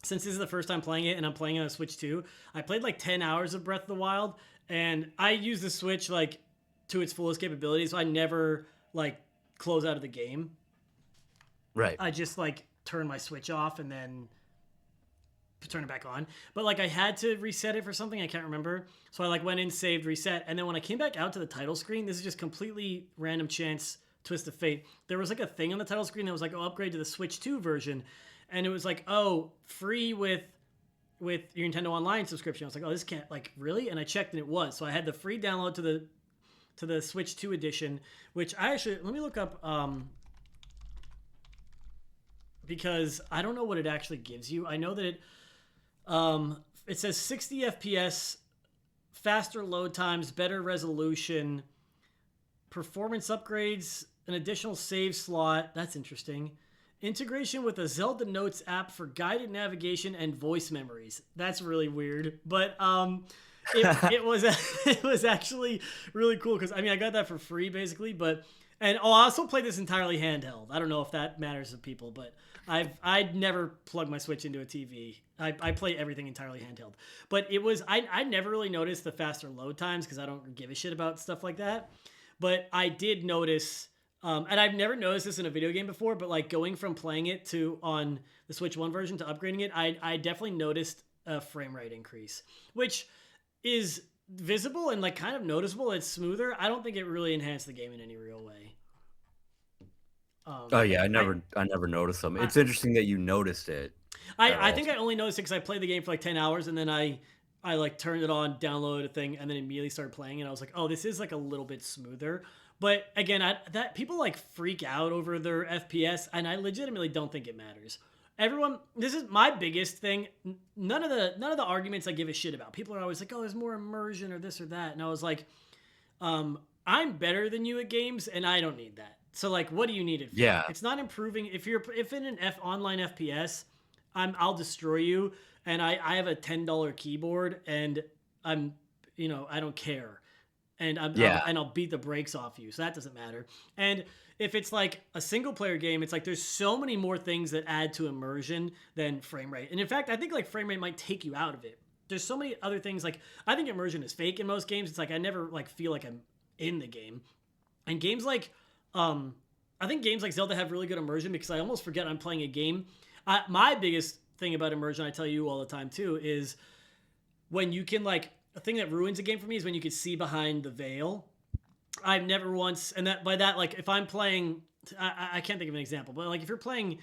since this is the first time playing it and I'm playing it on a Switch too, I played like 10 hours of Breath of the Wild and I use the Switch like to its fullest capabilities. So I never like close out of the game. Right. I just like turn my Switch off and then turn it back on. But like I had to reset it for something I can't remember. So I like went in, saved, reset, and then when I came back out to the title screen, this is just completely random chance twist of fate. There was like a thing on the title screen that was like, "Oh, upgrade to the Switch 2 version," and it was like, "Oh, free with your Nintendo Online subscription." I was like, "Oh, this can't like really?" And I checked and it was. So I had the free download to the Switch 2 edition, which I actually let me look up because I don't know what it actually gives you. I know that it says 60 FPS, faster load times, better resolution, performance upgrades, an additional save slot. That's interesting. Integration with a Zelda Notes app for guided navigation and voice memories. That's really weird, but it was it was actually really cool because I mean I got that for free basically, but and oh I also play this entirely handheld. I don't know if that matters to people, but I'd never plug my Switch into a TV. I play everything entirely handheld, but it was I never really noticed the faster load times because I don't give a shit about stuff like that, but I did notice. And I've never noticed this in a video game before, but like going from playing it to on the Switch 1 version to upgrading it, I definitely noticed a frame rate increase, which is visible and like kind of noticeable. It's smoother. I don't think it really enhanced the game in any real way. Oh Um, yeah, I, I never noticed them. I It's interesting that you noticed it at I all. think I only noticed it because I played the game for like 10 hours and then I like turned it on, downloaded a thing, and then immediately started playing. And I was like, oh, this is like a little bit smoother. But again, that people like freak out over their FPS, and I legitimately don't think it matters. Everyone, this is my biggest thing. None of the arguments I give a shit about. People are always like, oh, there's more immersion or this or that, and I was like, I'm better than you at games, and I don't need that. So like, what do you need it for? Yeah, It's not improving. If in an online FPS, I'll destroy you, and I have a $10 keyboard, and I'm I don't care, and yeah, I'll beat the brakes off you. So that doesn't matter. And if it's like a single player game, it's like there's so many more things that add to immersion than frame rate. And in fact, I think like frame rate might take you out of it. There's so many other things like I think immersion is fake in most games. It's like I never like feel like I'm in the game. And games like I think games like Zelda have really good immersion because I almost forget I'm playing a game. My biggest thing about immersion, I tell you all the time too, is when you can like a thing that ruins a game for me is when you can see behind the veil. I've never once, and that by that like if I'm playing, I can't think of an example, but like if you're playing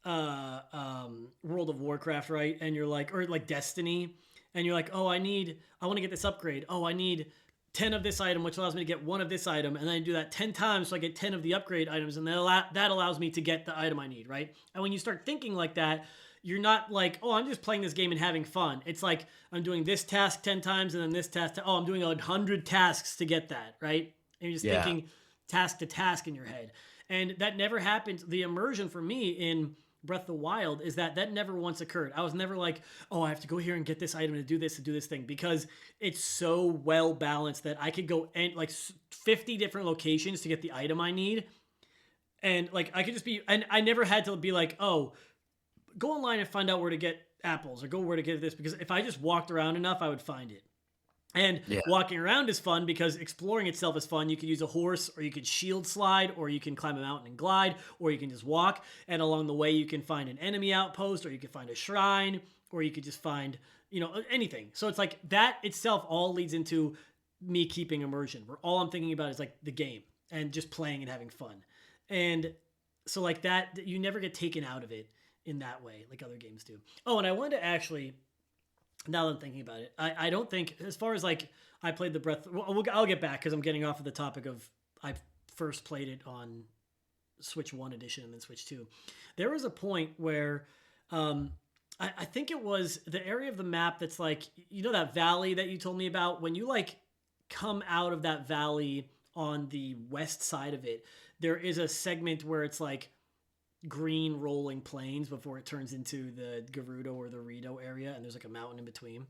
World of Warcraft, right, and you're like or like Destiny, and you're like, oh, I want to get this upgrade. Oh, I need 10 of this item, which allows me to get one of this item, and then I do that 10 times so I get 10 of the upgrade items, and that allows me to get the item I need, right? And when you start thinking like that, you're not like, oh, I'm just playing this game and having fun. It's like I'm doing this task 10 times and then this task. Oh, I'm doing 100 tasks to get that, right? And you're just yeah. thinking task to task in your head. And that never happened. The immersion for me in Breath of the Wild is that never once occurred. I was never like, oh, I have to go here and get this item to do this thing because it's so well balanced that I could go and like 50 different locations to get the item I need. And like I could just be, and I never had to be like, oh, go online and find out where to get apples or go where to get this because if I just walked around enough, I would find it. And Yeah. walking around is fun because exploring itself is fun. You can use a horse, or you can shield slide, or you can climb a mountain and glide, or you can just walk. And along the way, you can find an enemy outpost, or you can find a shrine, or you could just find, anything. So it's like that itself all leads into me keeping immersion, where all I'm thinking about is like the game and just playing and having fun. And so like that, you never get taken out of it in that way like other games do. Oh, and I wanted to actually, now that I'm thinking about it, I don't think, as far as like I played the Breath. I'll get back because I'm getting off of the topic of I first played it on Switch One edition and then Switch Two. There was a point where I think it was the area of the map that's like, that valley that you told me about. When you like come out of that valley on the west side of it, there is a segment where it's like green rolling plains before it turns into the Gerudo or the Rito area, and there's like a mountain in between.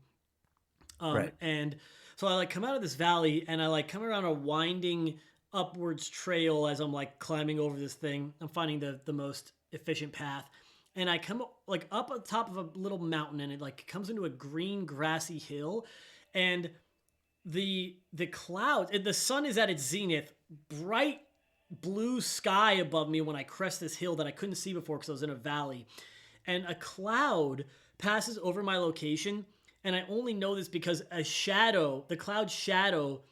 Right. And so I like come out of this valley and I like come around a winding upwards trail as I'm like climbing over this thing. I'm finding the most efficient path. And I come like up on top of a little mountain, and it like comes into a green grassy hill, and the clouds, the sun is at its zenith, bright blue sky above me when I crest this hill that I couldn't see before because I was in a valley. And a cloud passes over my location, and I only know this because the cloud shadow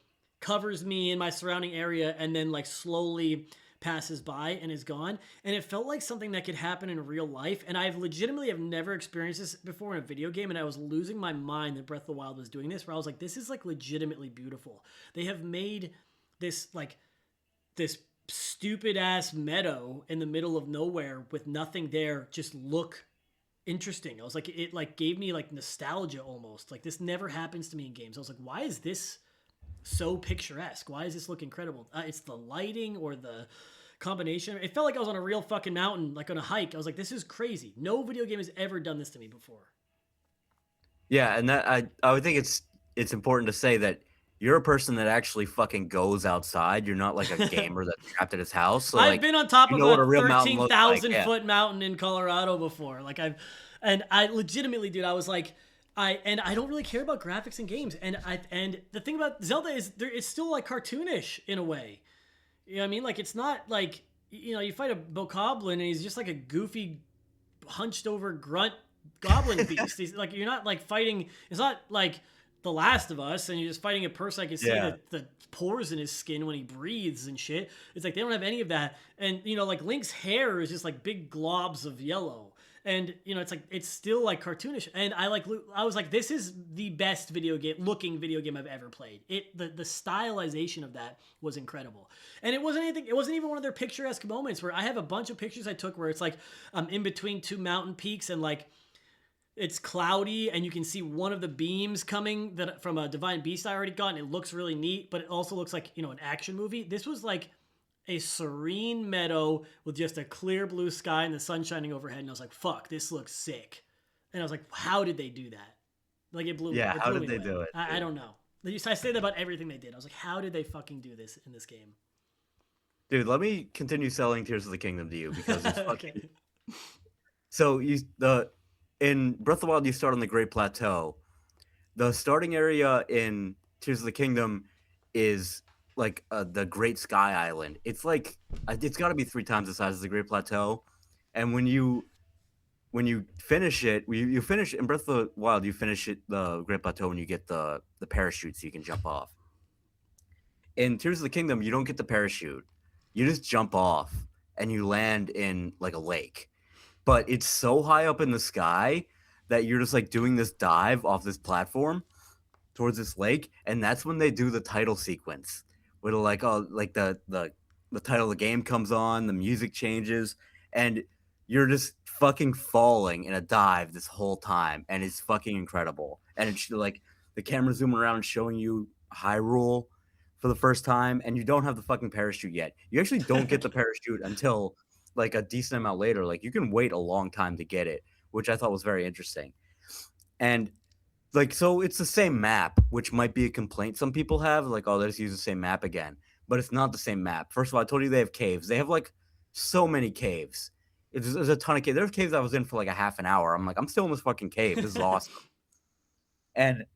covers me in my surrounding area and then like slowly passes by and is gone. And it felt like something that could happen in real life, and I've legitimately have never experienced this before in a video game, and I was losing my mind that Breath of the Wild was doing this, where I was like, this is like legitimately beautiful. They have made this stupid ass meadow in the middle of nowhere with nothing there just look interesting. I was like, it like gave me like nostalgia almost. Like this never happens to me in games. I was like, why is this so picturesque? Why does this look incredible? It's the lighting or the combination. It felt like I was on a real fucking mountain, like on a hike. I was like, this is crazy. No video game has ever done this to me before. Yeah, and that I would think it's important to say that you're a person that actually fucking goes outside. You're not like a gamer that's trapped at his house. So I've like been on top you of know what a a real mountain looks like. 13,000 Yeah. foot mountain in Colorado before. And I legitimately, dude, I was like, I don't really care about graphics in games. And the thing about Zelda is it's still like cartoonish in a way. You know what I mean? Like it's not like, you fight a bokoblin and he's just like a goofy, hunched over grunt goblin beast. He's like, you're not like fighting. It's not like The Last of Us, and you're just fighting a person. I can see Yeah. the pores in his skin when he breathes and shit. It's like they don't have any of that. And like Link's hair is just like big globs of yellow. And it's like it's still like cartoonish. And I was like, this is the best looking video game I've ever played. The stylization of that was incredible. And it wasn't anything. It wasn't even one of their picturesque moments where I have a bunch of pictures I took where it's like I'm in between two mountain peaks, and like it's cloudy and you can see one of the beams coming that from a divine beast I already got, and it looks really neat, but it also looks like an action movie. This was like a serene meadow with just a clear blue sky and the sun shining overhead, and I was like, fuck, this looks sick. And I was like, how did they do that? Like it blew Yeah, it how blew did me they away. do it? I don't know. I say that about everything they did. I was like, how did they fucking do this in this game? Dude, let me continue selling Tears of the Kingdom to you because it's fucking Okay. so in Breath of the Wild you start on the Great Plateau. The starting area in Tears of the Kingdom is like the Great Sky Island. It's like it's got to be 3 times the size of the Great Plateau, and when you finish it, you finish in Breath of the Wild, you finish it the Great Plateau when you get the parachute so you can jump off. In Tears of the Kingdom, you don't get the parachute. You just jump off and you land in like a lake. But it's so high up in the sky that you're just like doing this dive off this platform towards this lake, and that's when they do the title sequence. Where like like the title of the game comes on, the music changes, and you're just fucking falling in a dive this whole time, and it's fucking incredible. And it's like the camera zooming around showing you Hyrule for the first time, and you don't have the fucking parachute yet. You actually don't get the parachute until like a decent amount later. Like you can wait a long time to get it, which I thought was very interesting. And like so it's the same map, which might be a complaint some people have, like, oh, they just use the same map again. But it's not the same map. First of all, I told you they have caves. They have like so many caves. There's a ton of caves. There's caves I was in for like a half an hour. I'm like, I'm still in this fucking cave. This is awesome. And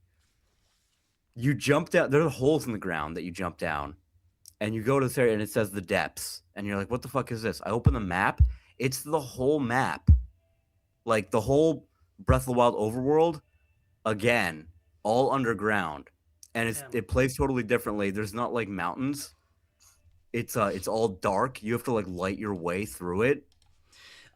You jump down. There are holes in the ground that you jump down, and you go to this area, and it says the depths, and you're like, "What the fuck is this?" I open the map. It's the whole map, like the whole Breath of the Wild overworld again, all underground, and Damn. it plays totally differently. There's not like mountains. It's all dark. You have to like light your way through it.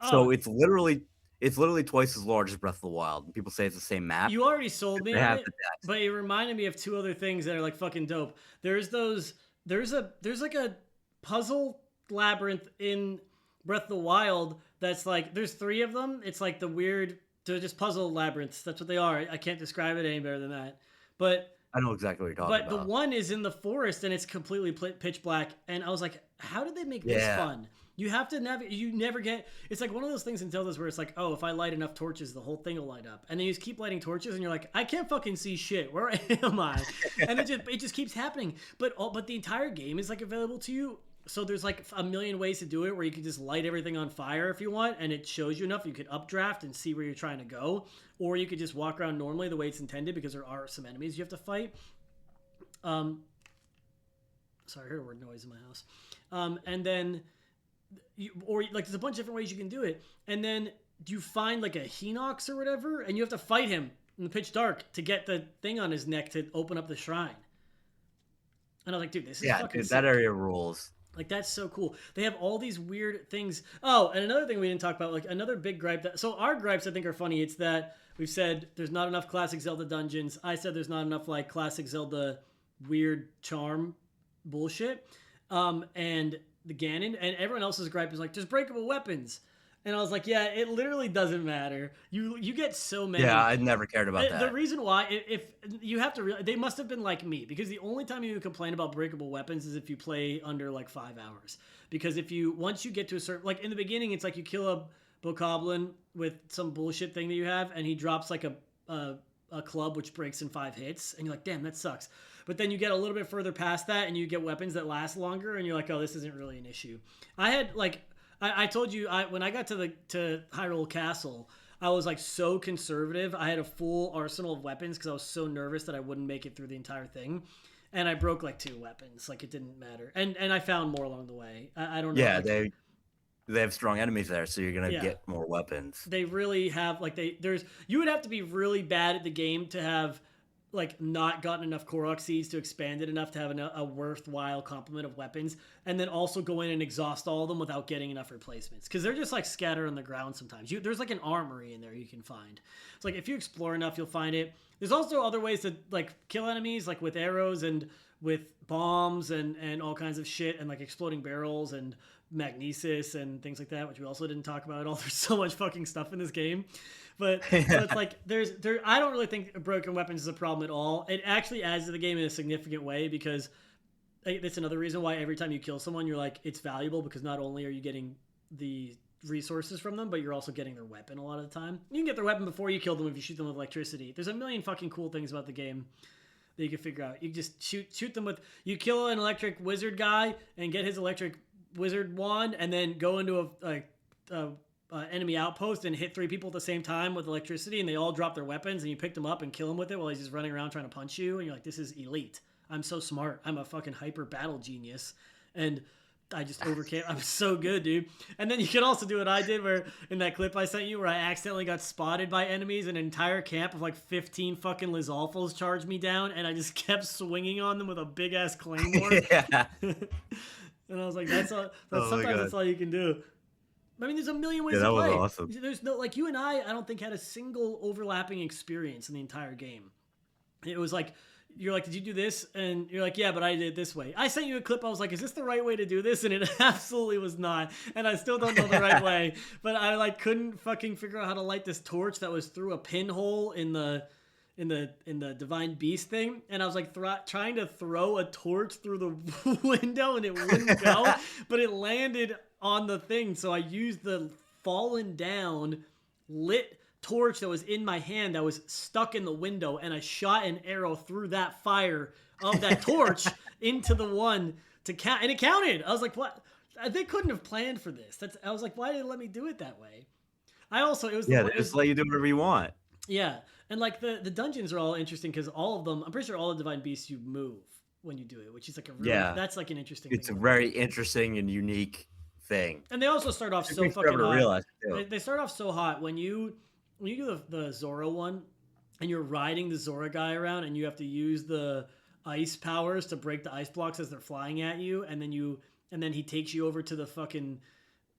Oh, So it's literally twice as large as Breath of the Wild. And people say it's the same map. you already sold me They on have it, the depth. but it reminded me of two other things that are like fucking dope. There's like a puzzle labyrinth in Breath of the Wild that's like there's three of them. It's like the weird they're just puzzle labyrinths. That's what they are. I can't describe it any better than that. But I know exactly what you're talking but the about. one is in the forest and it's completely pitch black. And I was like, how did they make this Yeah. fun? You have to navigate. You never get. It's like one of those things in Zelda's where it's like, oh, if I light enough torches, the whole thing will light up. And then you just keep lighting torches, and you're like, I can't fucking see shit. Where am I? And it just keeps happening. But the entire game is like available to you. So there's like a million ways to do it where you can just light everything on fire if you want, and it shows you enough. You could updraft and see where you're trying to go, or you could just walk around normally the way it's intended because there are some enemies you have to fight. Sorry, I heard a weird noise in my house. And then, or like there's a bunch of different ways you can do it. And then you find like a Hinox or whatever, and you have to fight him in the pitch dark to get the thing on his neck to open up the shrine. And I was like, dude, this is Yeah, fucking dude, sick. that area rules. Like that's so cool. They have all these weird things. Oh, and another thing we didn't talk about, like another big gripe that so our gripes I think are funny. It's that we've said there's not enough classic Zelda dungeons. I said there's not enough like classic Zelda weird charm bullshit. And the Ganon and everyone else's gripe is like there's breakable weapons. And I was like, yeah, it literally doesn't matter. You get so many. Yeah, I never cared about The that. reason why, if you have to, they must have been like me because the only time you complain about breakable weapons is if you play under like 5 hours. Because if you once you get to a certain, like in the beginning, it's like you kill a bokoblin with some bullshit thing that you have, and he drops like a club which breaks in 5 hits, and you're like, damn, that sucks. But then you get a little bit further past that, and you get weapons that last longer, and you're like, oh, this isn't really an issue. I had like. I told you when I got to Hyrule Castle, I was like so conservative. I had a full arsenal of weapons because I was so nervous that I wouldn't make it through the entire thing, and I broke like 2 weapons. Like it didn't matter, and I found more along the way. I don't know. Yeah, like, they have strong enemies there, so you're gonna Yeah. get more weapons. they really have like there's you would have to be really bad at the game to have like not gotten enough Korok seeds to expand it enough to have a worthwhile complement of weapons, and then also go in and exhaust all of them without getting enough replacements because they're just like scattered on the ground sometimes. There's like an armory in there you can find. It's like if you explore enough, you'll find it. There's also other ways to like kill enemies, like with arrows and with bombs and all kinds of shit and like exploding barrels and magnesis and things like that, which we also didn't talk about at all. There's so much fucking stuff in this game. But so it's like I don't really think broken weapons is a problem at all. It actually adds to the game in a significant way because that's another reason why every time you kill someone, you're like it's valuable because not only are you getting the resources from them, but you're also getting their weapon a lot of the time. You can get their weapon before you kill them if you shoot them with electricity. There's a million fucking cool things about the game that you can figure out. You just shoot them with you kill an electric wizard guy and get his electric wizard wand, and then go into a enemy outpost and hit 3 people at the same time with electricity, and they all drop their weapons, and you pick them up and kill him with it while he's just running around trying to punch you, and you're like, this is elite. I'm so smart. I'm a fucking hyper battle genius, and I just overcame. I'm so good, dude. And then you can also do what I did, where in that clip I sent you, where I accidentally got spotted by enemies, an entire camp of like 15 fucking Lizalfos charged me down, and I just kept swinging on them with a big ass claymore. Yeah. And I was like, that's all. Oh Sometimes that's all you can do. I mean, there's a million ways Yeah, to that was play. awesome. There's no like you and I don't think had a single overlapping experience in the entire game. It was like you're like, did you do this? And you're like, yeah, but I did it this way. I sent you a clip. I was like, is this the right way to do this? And it absolutely was not. And I still don't know the right way. But I like couldn't fucking figure out how to light this torch that was through a pinhole in the divine beast thing, and I was like trying to throw a torch through the window, and it wouldn't go, but it landed on the thing. So I used the fallen down lit torch that was in my hand that was stuck in the window, and I shot an arrow through that fire of that torch into the one to count, and it counted. I was like, what? They couldn't have planned for this. I was like, why did they let me do it that way? I also They just let you do whatever you want. Yeah. And like the dungeons are all interesting because all of them, I'm pretty sure all the divine beasts you move when you do it, which is like a really Yeah, that's like an interesting thing it's a about it. very interesting and unique thing. And they also start off Took so me fucking forever to hot. realize it too. They start off so hot when you do the Zora one, and you're riding the Zora guy around, and you have to use the ice powers to break the ice blocks as they're flying at you, and then he takes you over to the fucking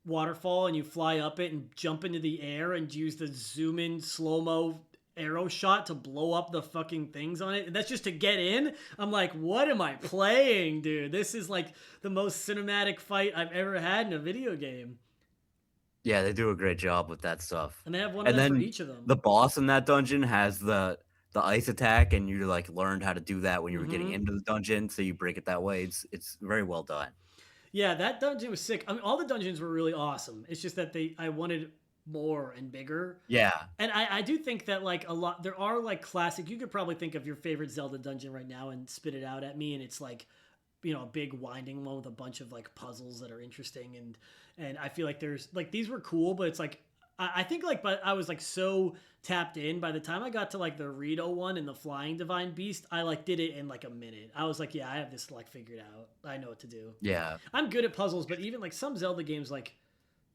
waterfall, and you fly up it and jump into the air and use the zoom in slow mo arrow shot to blow up the fucking things on it. And that's just to get in. I'm like, what am I playing, dude? This is like the most cinematic fight I've ever had in a video game. Yeah, they do a great job with that stuff. And they have one of And them for then each of them. the boss in that dungeon has the ice attack, and you like learned how to do that when you were getting Hmm. into the dungeon, so you break it that way. It's very well done. Yeah, that dungeon was sick. I mean, all the dungeons were really awesome. It's just that I wanted more and bigger. Yeah, And I do think that like a lot there are like classic. You could probably think of your favorite Zelda dungeon right now and spit it out at me, and it's like a big winding one with a bunch of like puzzles that are interesting, and I feel like there's like these were cool, but it's like I think like but I was like so tapped in by the time I got to like the Rito one and the Flying Divine Beast. I like did it in like a minute. I was like, yeah, I have this like figured out. I know what to do. yeah, I'm good at puzzles, but even like some Zelda games like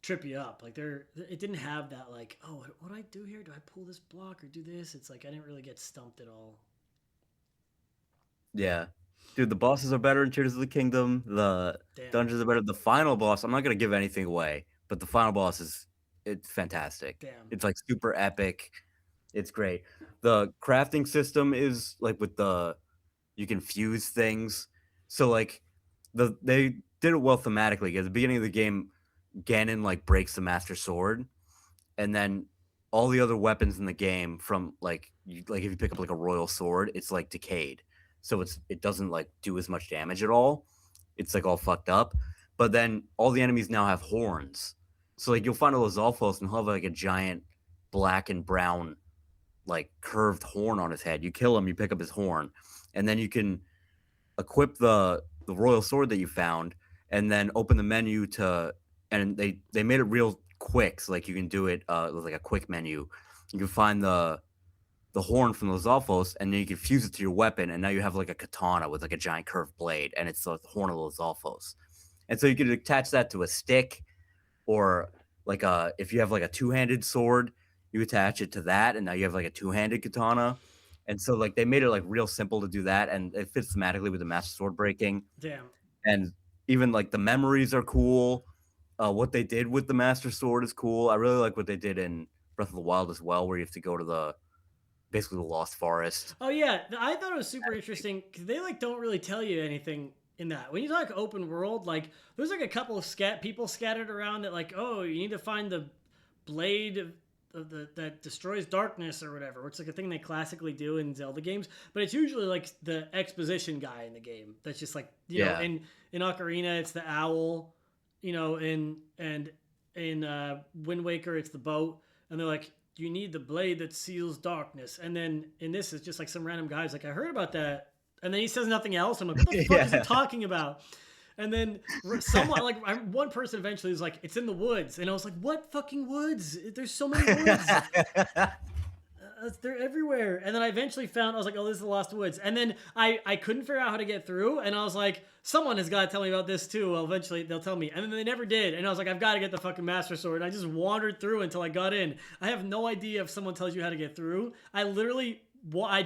trip you up. Like it didn't have that like, oh, what do I do here? Do I pull this block or do this? It's like I didn't really get stumped at all. yeah. Dude, the bosses are better in Tears of the Kingdom. The Damn, dungeons are better. The final boss, I'm not gonna give anything away, but the final boss is it's fantastic. damn, It's like super epic. It's great. The crafting system is like with the you can fuse things. So like they did it well thematically. At the beginning of the game, Ganon like breaks the Master Sword, and then all the other weapons in the game from like if you pick up like a royal sword, it's like decayed. So it doesn't like do as much damage at all. It's like all fucked up. But then all the enemies now have horns. So like you'll find a Lizalfos and he'll have like a giant black and brown like curved horn on his head. You kill him, you pick up his horn, and then you can equip the royal sword that you found, and then open the menu to. And they made it real quick, so like you can do it with like a quick menu. You can find the horn from the Lizalfos, and then you can fuse it to your weapon, and now you have like a katana with like a giant curved blade, and it's the horn of the Lizalfos. And so you can attach that to a stick, or like if you have like a two-handed sword, you attach it to that, and now you have like a two-handed katana. And so like they made it like real simple to do that, and it fits thematically with the Master Sword breaking. damn. And even like the memories are cool. What they did with the Master Sword is cool. I really like what they did in Breath of the Wild as well, where you have to go to the basically the Lost Forest. Oh yeah, I thought it was super interesting because they like don't really tell you anything in that. When you talk open world, like there's like a couple of people scattered around that like, oh, you need to find the blade of the that destroys darkness or whatever. Which is like a thing they classically do in Zelda games, but it's usually like the exposition guy in the game. That's just like Yeah, in Ocarina it's the owl, in Wind Waker it's the boat, and they're like, you need the blade that seals darkness. And then in this, it's just like some random guy's like, I heard about that. And then he says nothing else. I'm like, what the fuck is he yeah, talking about? And then someone, like one person eventually was like, it's in the woods. And I was like, what fucking woods? There's so many woods. They're everywhere. And then I eventually found, I was like, oh, this is the Lost Woods. And then I couldn't figure out how to get through. And I was like, someone has got to tell me about this too. Well, eventually they'll tell me. And then they never did. And I was like, I've got to get the fucking Master Sword. And I just wandered through until I got in. I have no idea if someone tells you how to get through. I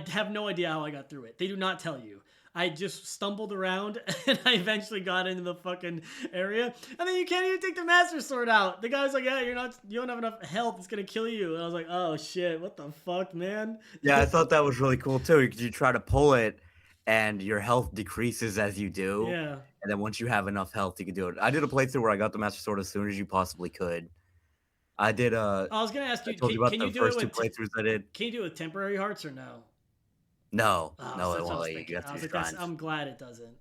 have no idea how I got through it. They do not tell you. I just stumbled around and I eventually got into the fucking area. And then you can't even take the Master Sword out. The guy's like, yeah, you don't have enough health. It's going to kill you. And I was like, oh shit, what the fuck, man? yeah. I thought that was really cool too, because you try to pull it, and your health decreases as you do. Yeah. And then once you have enough health, you can do it. I did a playthrough where I got the Master Sword as soon as you possibly could. I did. I was going to ask I you, told you about can the you do it first two with, playthroughs I did. can you do it with temporary hearts or no? No, Oh, no, that's it what I won't was let you. You thinking. have I to was do like, that's, shrines. I'm glad it doesn't.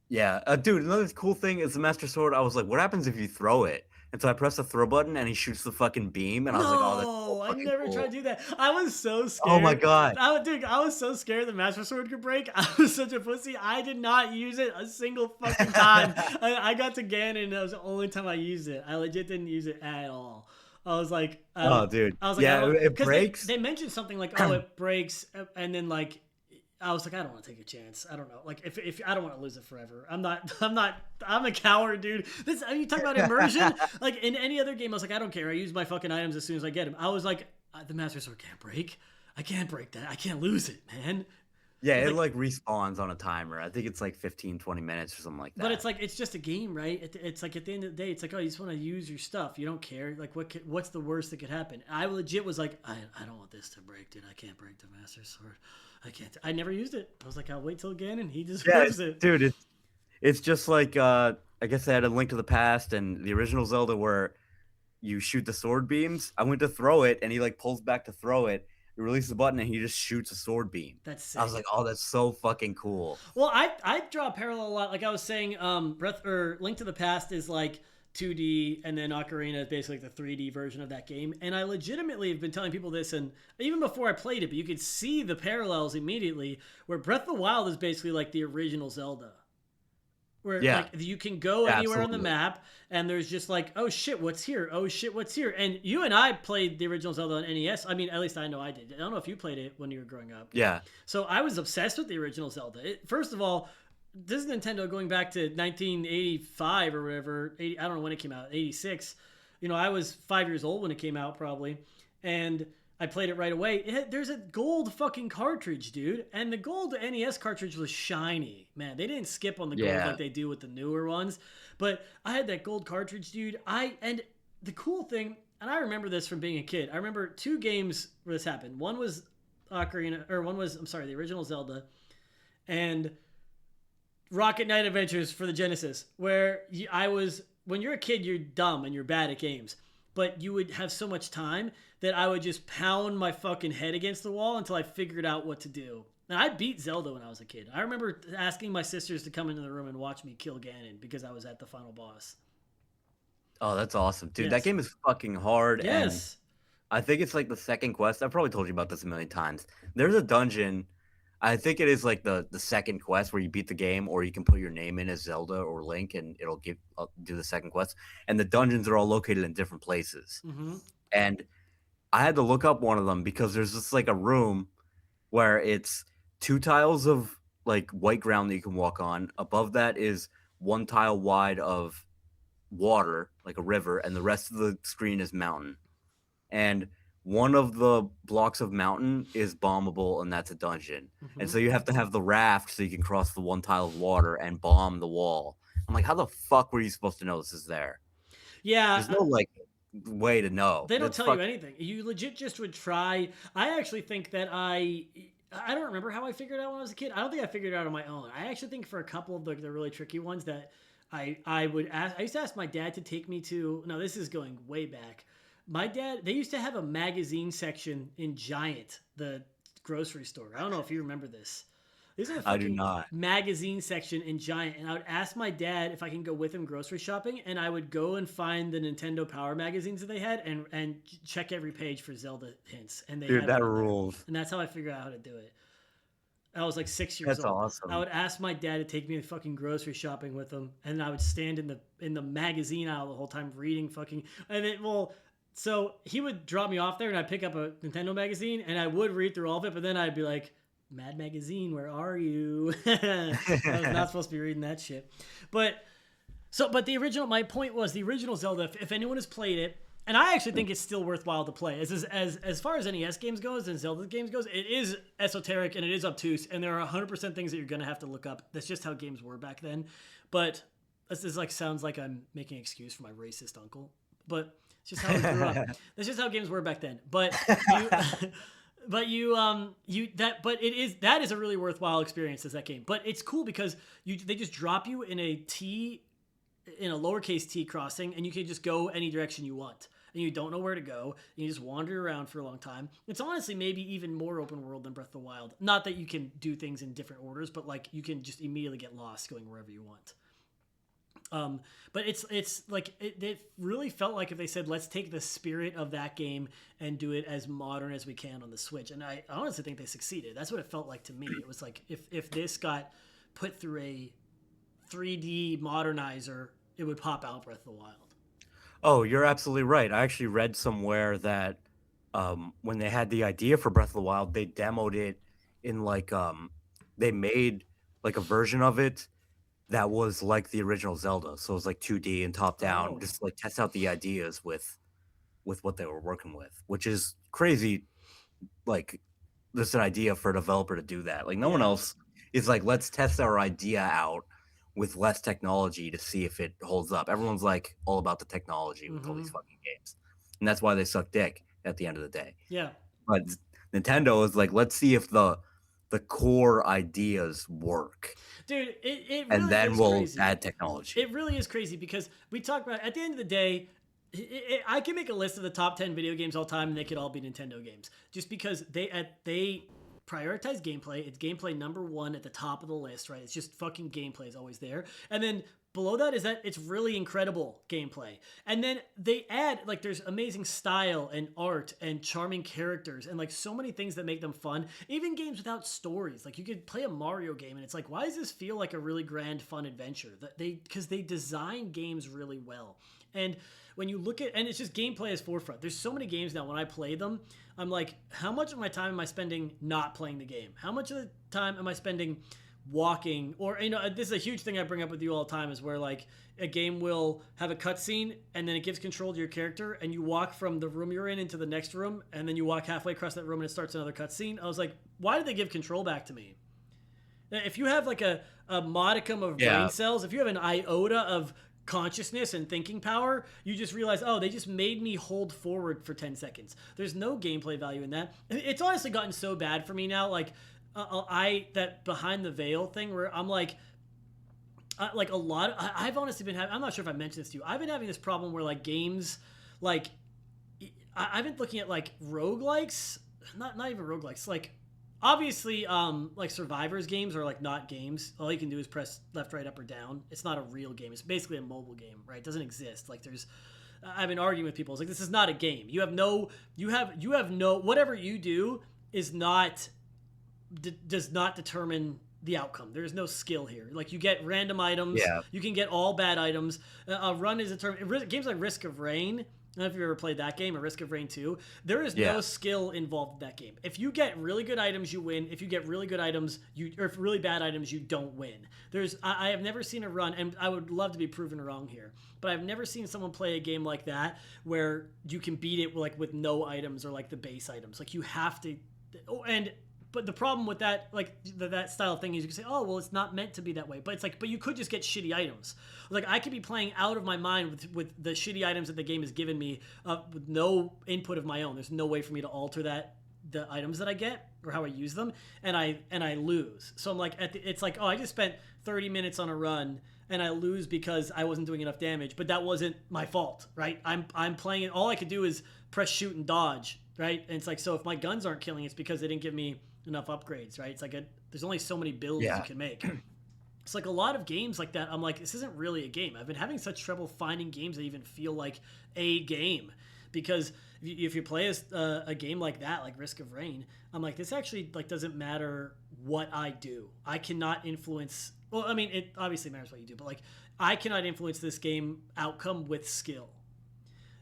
Yeah, dude. Another cool thing is the Master Sword. I was like, what happens if you throw it? And so I press the throw button, and he shoots the fucking beam, and I was like, oh, that's so No, I fucking never tried to cool. do that. I was so Oh my scared. god. Dude, I was so scared the Master Sword could break. I was such a pussy. I did not use it a single fucking time. I got to Ganon, and that was the only time I used it. I legit didn't use it at all. I was like, Oh, dude. I was like, I Yeah, don't, it because breaks. they mentioned something like, oh, it breaks, and then like, I was like, I don't want to take a chance. I don't know. Like, if I don't want to lose it forever. I'm a coward, dude. This, I mean, you talk about immersion. Like in any other game, I was like, I don't care. I use my fucking items as soon as I get them. I was like, the Master Sword can't break. I can't break that. I can't lose it, man. Yeah, It's it like, like respawns on a timer. I think it's like 15, 20 minutes or something like but it's that. like it's just a game, right? It's like at the end of the day, it's like, oh, you just want to use your stuff. You don't care. Like what's the worst that could happen? I legit was like, I don't want this to break, dude. I can't break the Master Sword. I can't. I never used it. I was like, I'll wait till again, and he Yeah, deserves it. dude, it's just like I guess they had a Link to the Past and the original Zelda where you shoot the sword beams. I went to throw it and he like pulls back to throw it. You release the button and he just shoots a sword beam. That's I was sick. like, oh, that's so fucking cool. Well, I draw a parallel a lot. Like I was saying, Breath or Link to the Past is like 2D, and then Ocarina is basically like the 3D version of that game. And I legitimately have been telling people this, and even before I played it, but you could see the parallels immediately. Where Breath of the Wild is basically like the original Zelda, where Yeah, like you can go yeah, anywhere on the absolutely. map, and there's just like, oh shit, what's here? Oh shit, what's here? And you and I played the original Zelda on NES. I mean, at least I know I did. I don't know if you played it when you were growing up. Yeah. So I was obsessed with the original Zelda. First of all, this is Nintendo going back to 1985 or whatever. 80, I don't know when it came out. 86. You know, I was 5 years old when it came out probably, and I played it right away. There's a gold fucking cartridge, dude, and the gold NES cartridge was shiny. Man, they didn't skip on the gold Yeah. like they do with the newer ones. But I had that gold cartridge, dude. And the cool thing, and I remember this from being a kid. I remember two games where this happened. One was Ocarina, or one was, I'm sorry, the original Zelda, and Rocket Knight Adventures for the Genesis, where I was, when you're a kid, you're dumb and you're bad at games. But you would have so much time that I would just pound my fucking head against the wall until I figured out what to do. And I beat Zelda when I was a kid. I remember asking my sisters to come into the room and watch me kill Ganon because I was at the final boss. Oh, that's awesome, dude. That Yes. game is fucking hard, and Yes. I think it's like the second quest. I've probably told you about this a million times. There's a dungeon. I think it is like the second quest where you beat the game, or you can put your name in as Zelda or Link, and it'll do the second quest. And the dungeons are all located in different places. Mm-hmm. And I had to look up one of them because there's just like a room where it's two tiles of like white ground that you can walk on. Above that is one tile wide of water, like a river, and the rest of the screen is mountain. And one of the blocks of mountain is bombable, and that's a dungeon. And Mm-hmm. so you have to have the raft so you can cross the one tile of water and bomb the wall. I'm like, how the fuck were you supposed to know this is there? Yeah. There's no like way to know. They don't That's tell you fuck. anything. You legit just would try. I actually think that I don't remember how I figured it out when I was a kid. I don't think I figured it out on my own. I actually think for a couple of the really tricky ones that I would ask. I used to ask my dad to take me to. No, this is going way back. My dad, they used to have a magazine section in Giant, the grocery store. I don't know if you remember this. There's a I do fucking not. magazine section in Giant, and I would ask my dad if I can go with him grocery shopping, and I would go and find the Nintendo Power magazines that they had, and check every page for Zelda hints, and they Dude, had that them in there, rules. and that's how I figured out how to do it. I was like 6 years That's old. I awesome. would ask my dad to take me fucking grocery shopping with him, and I would stand in the magazine aisle the whole time reading fucking. And it well, so he would drop me off there, and I'd pick up a Nintendo magazine, and I would read through all of it, but then I'd be like, "Mad Magazine, where are you?" I was not supposed to be reading that shit, but but the original. My point was the original Zelda. If anyone has played it, and I actually think it's still worthwhile to play. As far as NES games goes and Zelda games goes, it is esoteric and it is obtuse, and there are 100% things that you're gonna have to look up. That's just how games were back then. But this is like sounds like I'm making an excuse for my racist uncle, but it's just how we grew up. That's just how games were back then. But you. That is a really worthwhile experience as that game. But it's cool because they just drop you in a lowercase t crossing, and you can just go any direction you want, and you don't know where to go, and you just wander around for a long time. It's honestly maybe even more open world than Breath of the Wild. Not that you can do things in different orders, but like you can just immediately get lost going wherever you want. But it's like it really felt like if they said let's take the spirit of that game and do it as modern as we can on the Switch, and I honestly think they succeeded. That's what it felt like to me. It was like if this got put through a 3D modernizer, it would pop out Breath of the Wild. Oh, you're absolutely right. I actually read somewhere that when they had the idea for Breath of the Wild, they demoed it in they made like a version of it that was like the original Zelda. So it was like 2D and top down, Oh. just to, like test out the ideas with what they were working with, which is crazy. Like, just an idea for a developer to do that. Like, no one Yeah. else is like, let's test our idea out with less technology to see if it holds up. Everyone's like all about the technology with all these Mm-hmm. fucking games, and that's why they suck dick at the end of the day. Yeah. But Nintendo is like, let's see if the core ideas work, Dude, it and really then is we'll crazy. add technology. It really is crazy because we talk about at the end of the day, I can make a list of the top 10 video games all time and they could all be Nintendo games just because they prioritize gameplay. It's gameplay number one at the top of the list, right? It's just fucking gameplay is always there. And then below that is that it's really incredible gameplay. And then they add like there's amazing style and art and charming characters and like so many things that make them fun. Even games without stories. Like you could play a Mario game and it's like why does this feel like a really grand fun adventure? That they because they design games really well. And when you look at and it's just gameplay as forefront. There's so many games now when I play them, I'm like, how much of my time am I spending not playing the game? How much of the time am I spending walking? Or this is a huge thing I bring up with you all the time is where like a game will have a cutscene and then it gives control to your character and you walk from the room you're in into the next room and then you walk halfway across that room and it starts another cutscene. I was like, why did they give control back to me? If you have like a modicum of brain Yeah, cells, if you have an iota of consciousness and thinking power, you just realize, oh, they just made me hold forward for 10 seconds. There's no gameplay value in that. It's honestly gotten so bad for me now. Like, that behind the veil thing where I'm like a lot of, I've honestly been having, I'm not sure if I mentioned this to you. I've been having this problem where like games, like, I've been looking at like roguelikes, not even roguelikes, like, obviously like survivors games are like not games. All you can do is press left, right, up, or down. It's not a real game. It's basically a mobile game, right? It doesn't exist. Like there's I've been arguing with people. It's like this is not a game. You have no whatever you do is not does not determine the outcome. There is no skill here. Like you get random items. yeah, You can get all bad items. A run is a term. Games like Risk of Rain. I don't know if you've ever played that game or Risk of Rain 2. There is yeah, no skill involved in that game. If you get really good items, you win. If you get really good items, or if really bad items, you don't win. I have never seen a run, and I would love to be proven wrong here, but I've never seen someone play a game like that where you can beat it like with no items or like the base items. Like you have to, and but the problem with that, like that style of thing, is you can say, "Oh, well, it's not meant to be that way." But it's like, but you could just get shitty items. Like I could be playing out of my mind with the shitty items that the game has given me, with no input of my own. There's no way for me to alter the items that I get or how I use them, and I lose. So I'm like, it's like, oh, I just spent 30 minutes on a run and I lose because I wasn't doing enough damage, but that wasn't my fault, right? I'm playing it. All I could do is press shoot and dodge, right? And it's like, so if my guns aren't killing, it's because they didn't give me enough upgrades, right? It's like there's only so many builds you yeah. can make. It's like a lot of games like that. I'm like, this isn't really a game. I've been having such trouble finding games that even feel like a game, because if you play a game like that, like Risk of Rain, I'm like, this actually like doesn't matter what I do. I cannot influence. Well, I mean, it obviously matters what you do, but like, I cannot influence this game outcome with skill.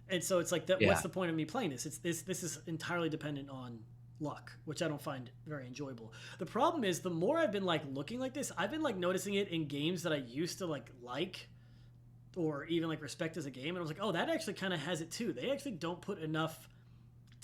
And so it's like that. What's Yeah. the point of me playing this? It's this is entirely dependent on luck, which I don't find very enjoyable. The problem is the more I've been like looking like this, I've been like noticing it in games that I used to like or even like respect as a game, and I was like, oh, that actually kind of has it too. They actually don't put enough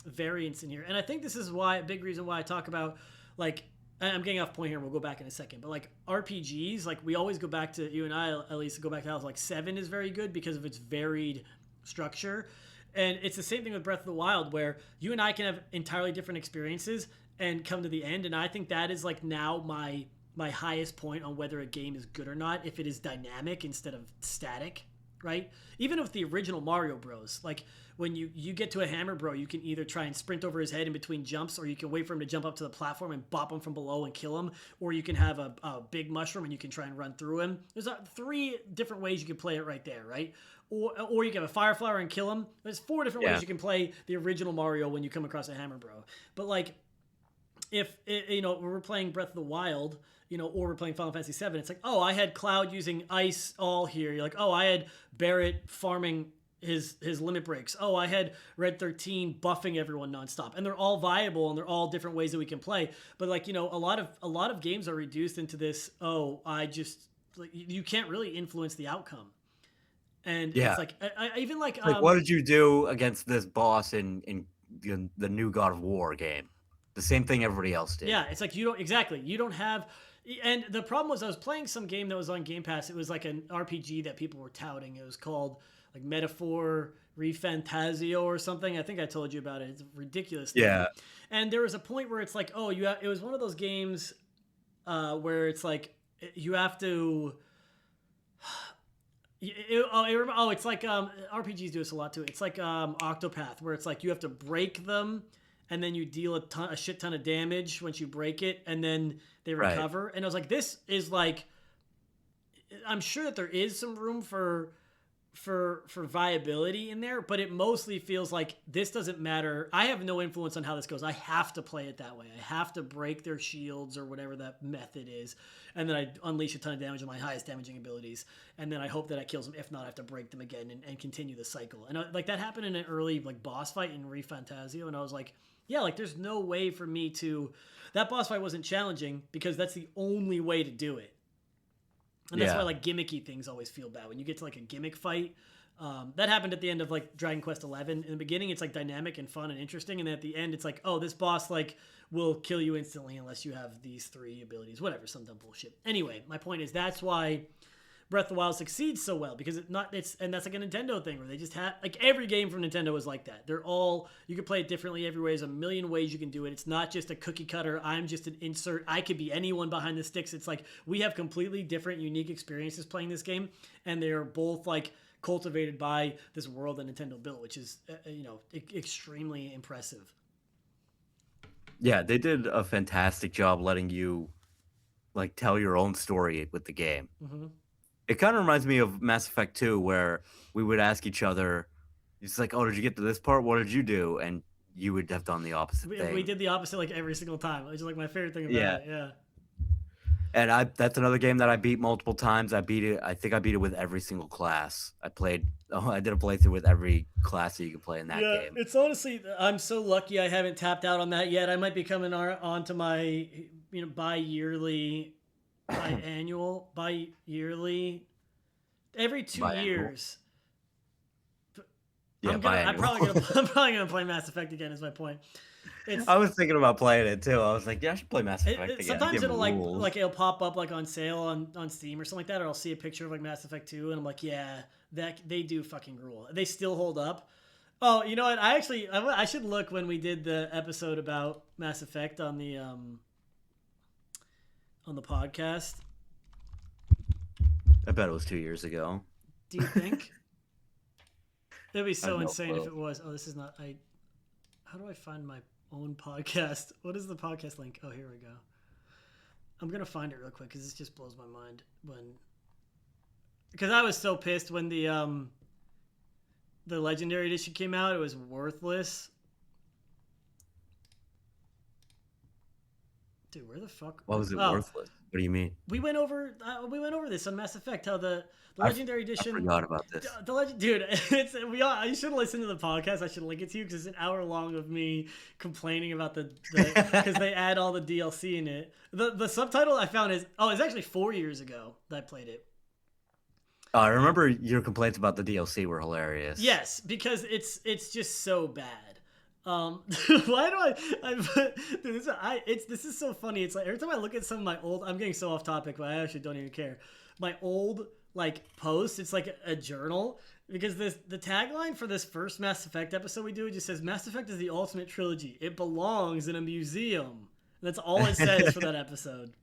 variance in here, and I think this is why a big reason why I talk about like. I'm getting off point here. We'll go back in a second, but like RPGs, like we always go back to, you and I at least go back to how like 7 is very good because of its varied structure. And it's the same thing with Breath of the Wild, where you and I can have entirely different experiences and come to the end. And I think that is like now my highest point on whether a game is good or not, if it is dynamic instead of static, right? Even with the original Mario Bros, like when you get to a Hammer Bro, you can either try and sprint over his head in between jumps, or you can wait for him to jump up to the platform and bop him from below and kill him, or you can have a big mushroom and you can try and run through him. There's 3 different ways you can play it right there, right? Or you can have a fire flower and kill him. There's 4 different Yeah. ways you can play the original Mario when you come across a Hammer Bro. But like, if we're playing Breath of the Wild, or we're playing Final Fantasy 7, it's like, oh, I had Cloud using ice all here. You're like, oh, I had Barrett farming his limit breaks. Oh, I had Red 13 buffing everyone nonstop, and they're all viable and they're all different ways that we can play. But like a lot of games are reduced into this. Oh, I just like you can't really influence the outcome, and Yeah. it's like I even like Like, what did you do against this boss in the new God of War game? The same thing everybody else did. yeah, it's like you don't have. And the problem was I was playing some game that was on Game Pass. It was like an RPG that people were touting. It was called like Metaphor Refantasio or something. I think I told you about it. It's a ridiculous thing. Yeah. And there was a point where it's like, oh, it was one of those games where it's like you have to. It's like RPGs do this a lot too. It's like Octopath, where it's like you have to break them, and then you deal a shit ton of damage once you break it, and then they recover. Right. And I was like, this is like, I'm sure that there is some room for viability in there, but it mostly feels like this doesn't matter. I have no influence on how this goes. I have to play it that way. I have to break their shields or whatever that method is, and then I unleash a ton of damage on my highest damaging abilities, and then I hope that I kills them. If not, I have to break them again and continue the cycle. And like that happened in an early like boss fight in Refantasio, and I was like, yeah, like there's no way for me to. That boss fight wasn't challenging because that's the only way to do it. And that's why like gimmicky things always feel bad when you get to like a gimmick fight. That happened at the end of like Dragon Quest XI. In the beginning, it's like dynamic and fun and interesting, and then at the end, it's like, oh, this boss like will kill you instantly unless you have these 3 abilities, whatever, some dumb bullshit. Anyway, my point is that's why Breath of the Wild succeeds so well, because and that's like a Nintendo thing where they just have like every game from Nintendo is like that. They're all, you can play it differently every way. There's a million ways you can do it. It's not just a cookie cutter. I'm just an insert. I could be anyone behind the sticks. It's like we have completely different, unique experiences playing this game, and they're both like cultivated by this world that Nintendo built, which is extremely impressive. Yeah, they did a fantastic job letting you like tell your own story with the game. Mm-hmm. It kind of reminds me of Mass Effect 2, where we would ask each other, it's like, oh, did you get to this part? What did you do? And you would have done the opposite thing. We did the opposite like every single time, which is like my favorite thing about it. Yeah. And that's another game that I beat multiple times. I beat it. I think I beat it with every single class. I did a playthrough with every class that you could play in that game. It's honestly, I'm so lucky I haven't tapped out on that yet. I might be coming on to my, bi-yearly, every 2 years. Yeah, I'm probably gonna play Mass Effect again. Is my point. I was thinking about playing it too. I was like, yeah, I should play Mass Effect again. Sometimes it'll like it'll pop up like on sale on Steam or something like that, or I'll see a picture of like Mass Effect 2, and I'm like, yeah, that they do fucking rule. They still hold up. Oh, you know what? I should look when we did the episode about Mass Effect on the podcast. I bet it was 2 years ago. Do you think? It'd be so insane if it was. Oh, this is not. How do I find my own podcast? What is the podcast link? Oh, here we go. I'm gonna find it real quick because this just blows my mind. Because I was so pissed when the Legendary Edition came out. It was worthless. Dude, where the fuck? Why was it worthless? What do you mean? We went over this on Mass Effect. How the Legendary Edition. I forgot about this. Dude, you should listen to the podcast. I should link it to you because it's an hour long of me complaining about because they add all the DLC in it. The subtitle I found is it's actually 4 years ago that I played it. I remember your complaints about the DLC were hilarious. Yes, because it's just so bad. Why do this is so funny. It's like every time I look at some of my old, I'm getting so off topic, but I actually don't even care. My old like posts, it's like a journal, because the tagline for this first Mass Effect episode we do, it just says Mass Effect is the ultimate trilogy. It belongs in a museum. That's all it says for that episode.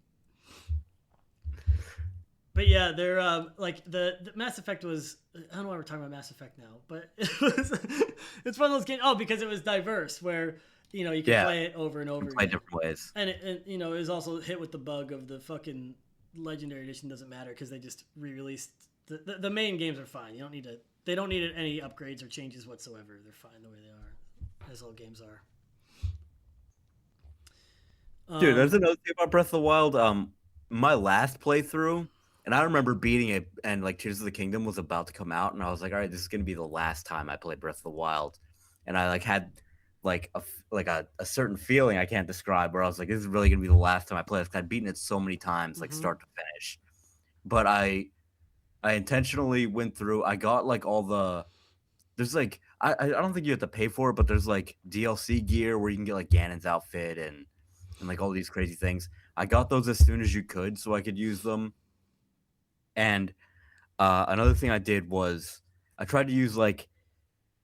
But yeah, they're like the Mass Effect was. I don't know why we're talking about Mass Effect now, but it's one of those games. Oh, because it was diverse, where you can play it over and over. Play different ways, and it was also hit with the bug of the fucking Legendary Edition doesn't matter because they just re-released the main games are fine. They don't need any upgrades or changes whatsoever. They're fine the way they are, as all games are. Dude, there's another thing about Breath of the Wild. My last playthrough And I remember beating it, and like Tears of the Kingdom was about to come out, and I was like, all right, this is gonna be the last time I play Breath of the Wild. And I like had like a certain feeling I can't describe where I was like, this is really gonna be the last time I play this. 'Cause I'd beaten it so many times, like Mm-hmm. start to finish. But I intentionally went through. I got like all the there's like I don't think you have to pay for it, but there's like DLC gear where you can get like Ganon's outfit and like all these crazy things. I got those as soon as you could, so I could use them. And another thing I did was I tried to use like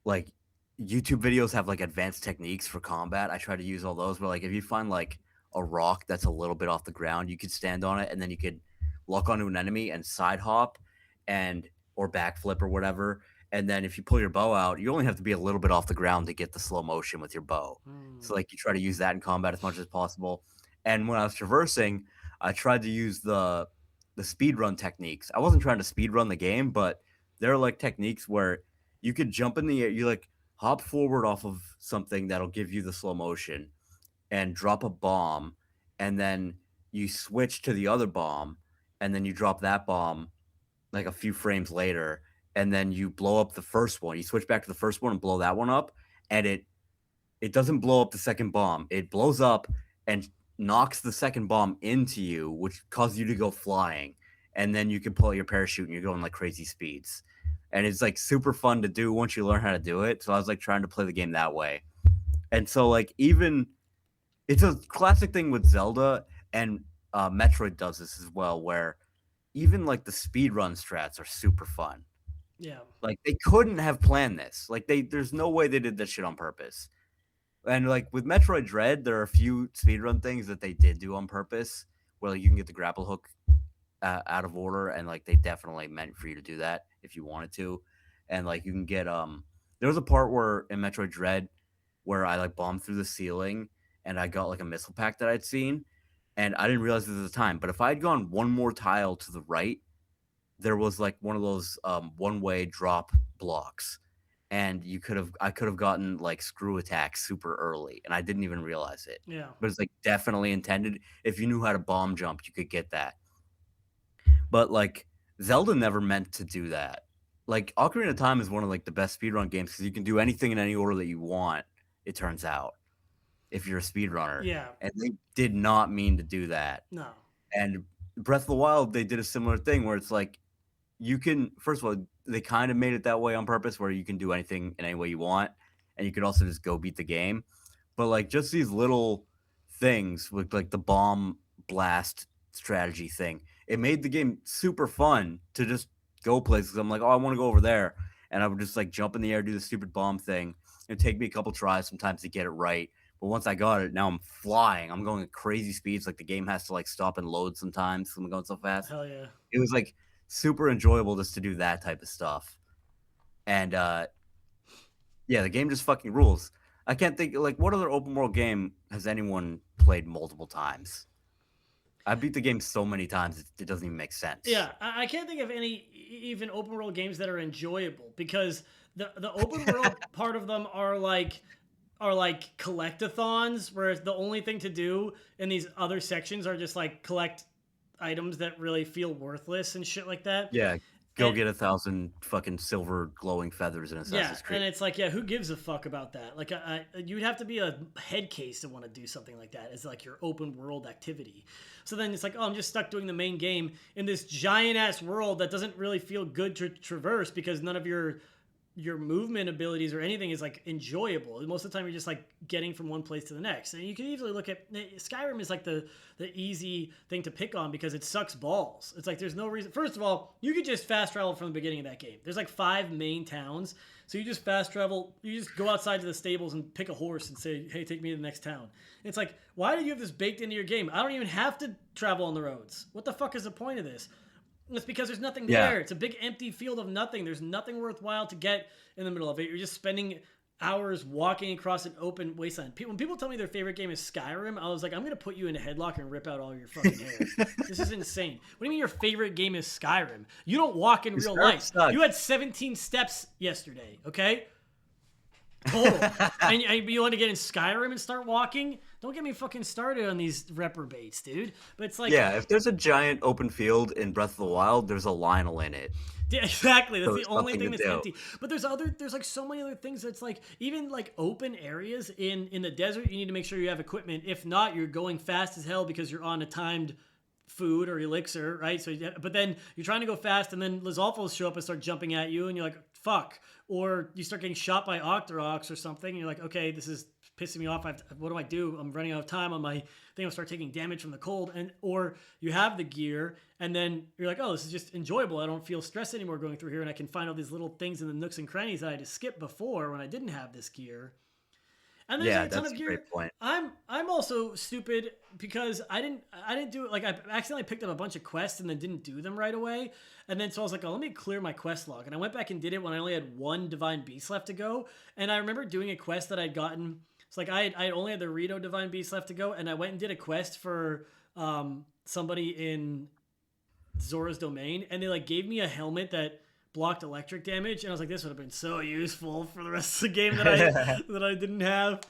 YouTube videos have like advanced techniques for combat. I try to use all those, but like if you find like a rock that's a little bit off the ground, you could stand on it and then you could lock onto an enemy and side hop and or backflip or whatever. And then if you pull your bow out, you only have to be a little bit off the ground to get the slow motion with your bow. So Mm. like you try to use that in combat as much as possible. And when I was traversing, I tried to use the speed run techniques. I wasn't trying to speed run the game, but there are like techniques where you could jump in the air, you like hop forward off of something that'll give you the slow motion and drop a bomb, and then you switch to the other bomb, and then you drop that bomb like a few frames later, and then you blow up the first one. You switch back to the first one and blow that one up, and it doesn't blow up the second bomb. It blows up and knocks the second bomb into you, which causes you to go flying. And then you can pull out your parachute and you're going like crazy speeds. And it's like super fun to do once you learn how to do it. So I was like trying to play the game that way. And so like even it's a classic thing with Zelda and Metroid does this as well, where even like the speed run strats are super fun. Yeah. Like they couldn't have planned this. Like there's no way they did this shit on purpose. And like with Metroid Dread, there are a few speedrun things that they did do on purpose, where like, you can get the grapple hook out of order, and like they definitely meant for you to do that if you wanted to. And like you can get there was a part where in Metroid Dread where I like bombed through the ceiling and I got like a missile pack that I'd seen, and I didn't realize it at the time. But if I had gone one more tile to the right, there was like one of those one-way drop blocks, and I could have gotten like screw attacks super early and I didn't even realize it. Yeah. But it's like definitely intended. If you knew how to bomb jump, you could get that. But like Zelda never meant to do that. Like Ocarina of Time is one of like the best speedrun games because you can do anything in any order that you want, it turns out, if you're a speedrunner. Yeah. And they did not mean to do that. No. And Breath of the Wild, they did a similar thing where it's like you can first of all, they kind of made it that way on purpose where you can do anything in any way you want, and you could also just go beat the game. But like just these little things with like the bomb blast strategy thing, it made the game super fun to just go places. I'm like, oh, I want to go over there, and I would just like jump in the air, do the stupid bomb thing. It'd take me a couple tries sometimes to get it right. But once I got it, now I'm flying. I'm going at crazy speeds. Like the game has to like stop and load sometimes. I'm going so fast. Hell yeah. It was like super enjoyable just to do that type of stuff. And yeah, the game just fucking rules. I can't think like what other open world game has anyone played multiple times? I beat the game so many times it doesn't even make sense. Yeah, I can't think of any even open world games that are enjoyable because the open world part of them are like collectathons where the only thing to do in these other sections are just like collect items that really feel worthless and shit like that. Yeah, go And get 1,000 fucking silver glowing feathers in yeah, Assassin's and Creed. it's like, yeah, who gives a fuck about that? Like, you'd have to be a head case to want to do something like that as like your open world activity. So then it's like, oh, I'm just stuck doing the main game in this giant ass world that doesn't really feel good to traverse because none of your movement abilities or anything is like enjoyable. Most of the time you're just like getting from one place to the next. And you can easily look at Skyrim is like the easy thing to pick on because it sucks balls. It's like there's no reason. First of all, you could just fast travel from the beginning of that game. There's like 5 main towns. So you just fast travel, you just go outside to the stables and pick a horse and say, "Hey, take me to the next town." It's like, why do you have this baked into your game? I don't even have to travel on the roads. What the fuck is the point of this? It's because there's nothing Yeah. there. It's a big empty field of nothing. There's nothing worthwhile to get in the middle of it. You're just spending hours walking across an open wasteland. When people tell me their favorite game is Skyrim, I was like, I'm going to put you in a headlock and rip out all your fucking hair. This is insane. What do you mean your favorite game is Skyrim? You don't walk in real Skyrim life. sucks. You had 17 steps yesterday, okay? Total. and you want to get in Skyrim and start walking? Don't get me fucking started on these reprobates, dude. But it's like, Yeah, if there's a giant open field in Breath of the Wild, there's a Lionel in it. yeah, exactly. That's So the there's only nothing to thing that's do. empty. But there's like so many other things that's like even like open areas in the desert. You need to make sure you have equipment. If not, you're going fast as hell because you're on a timed food or elixir, right? So, but then you're trying to go fast, and then Lizalfos show up and start jumping at you, and you're like, fuck. Or you start getting shot by Octoroks or something, and you're like, okay, this is pissing me off. What do I do? I'm running out of time on my thing. I'll start taking damage from the cold, and or you have the gear, and then you're like, oh, this is just enjoyable. I don't feel stress anymore going through here, and I can find all these little things in the nooks and crannies that I had to skip before when I didn't have this gear. And there's Yeah, like a ton that's of a gear. great point. I'm also stupid because I didn't do it. Like I accidentally picked up a bunch of quests and then didn't do them right away. And then so I was like, oh, let me clear my quest log. And I went back and did it when I only had one divine beast left to go. And I remember doing a quest that I'd gotten. It's like I only had the Rito divine beast left to go, and I went and did a quest for somebody in Zora's domain, and they like gave me a helmet that blocked electric damage, and I was like, this would have been so useful for the rest of the game that I didn't have.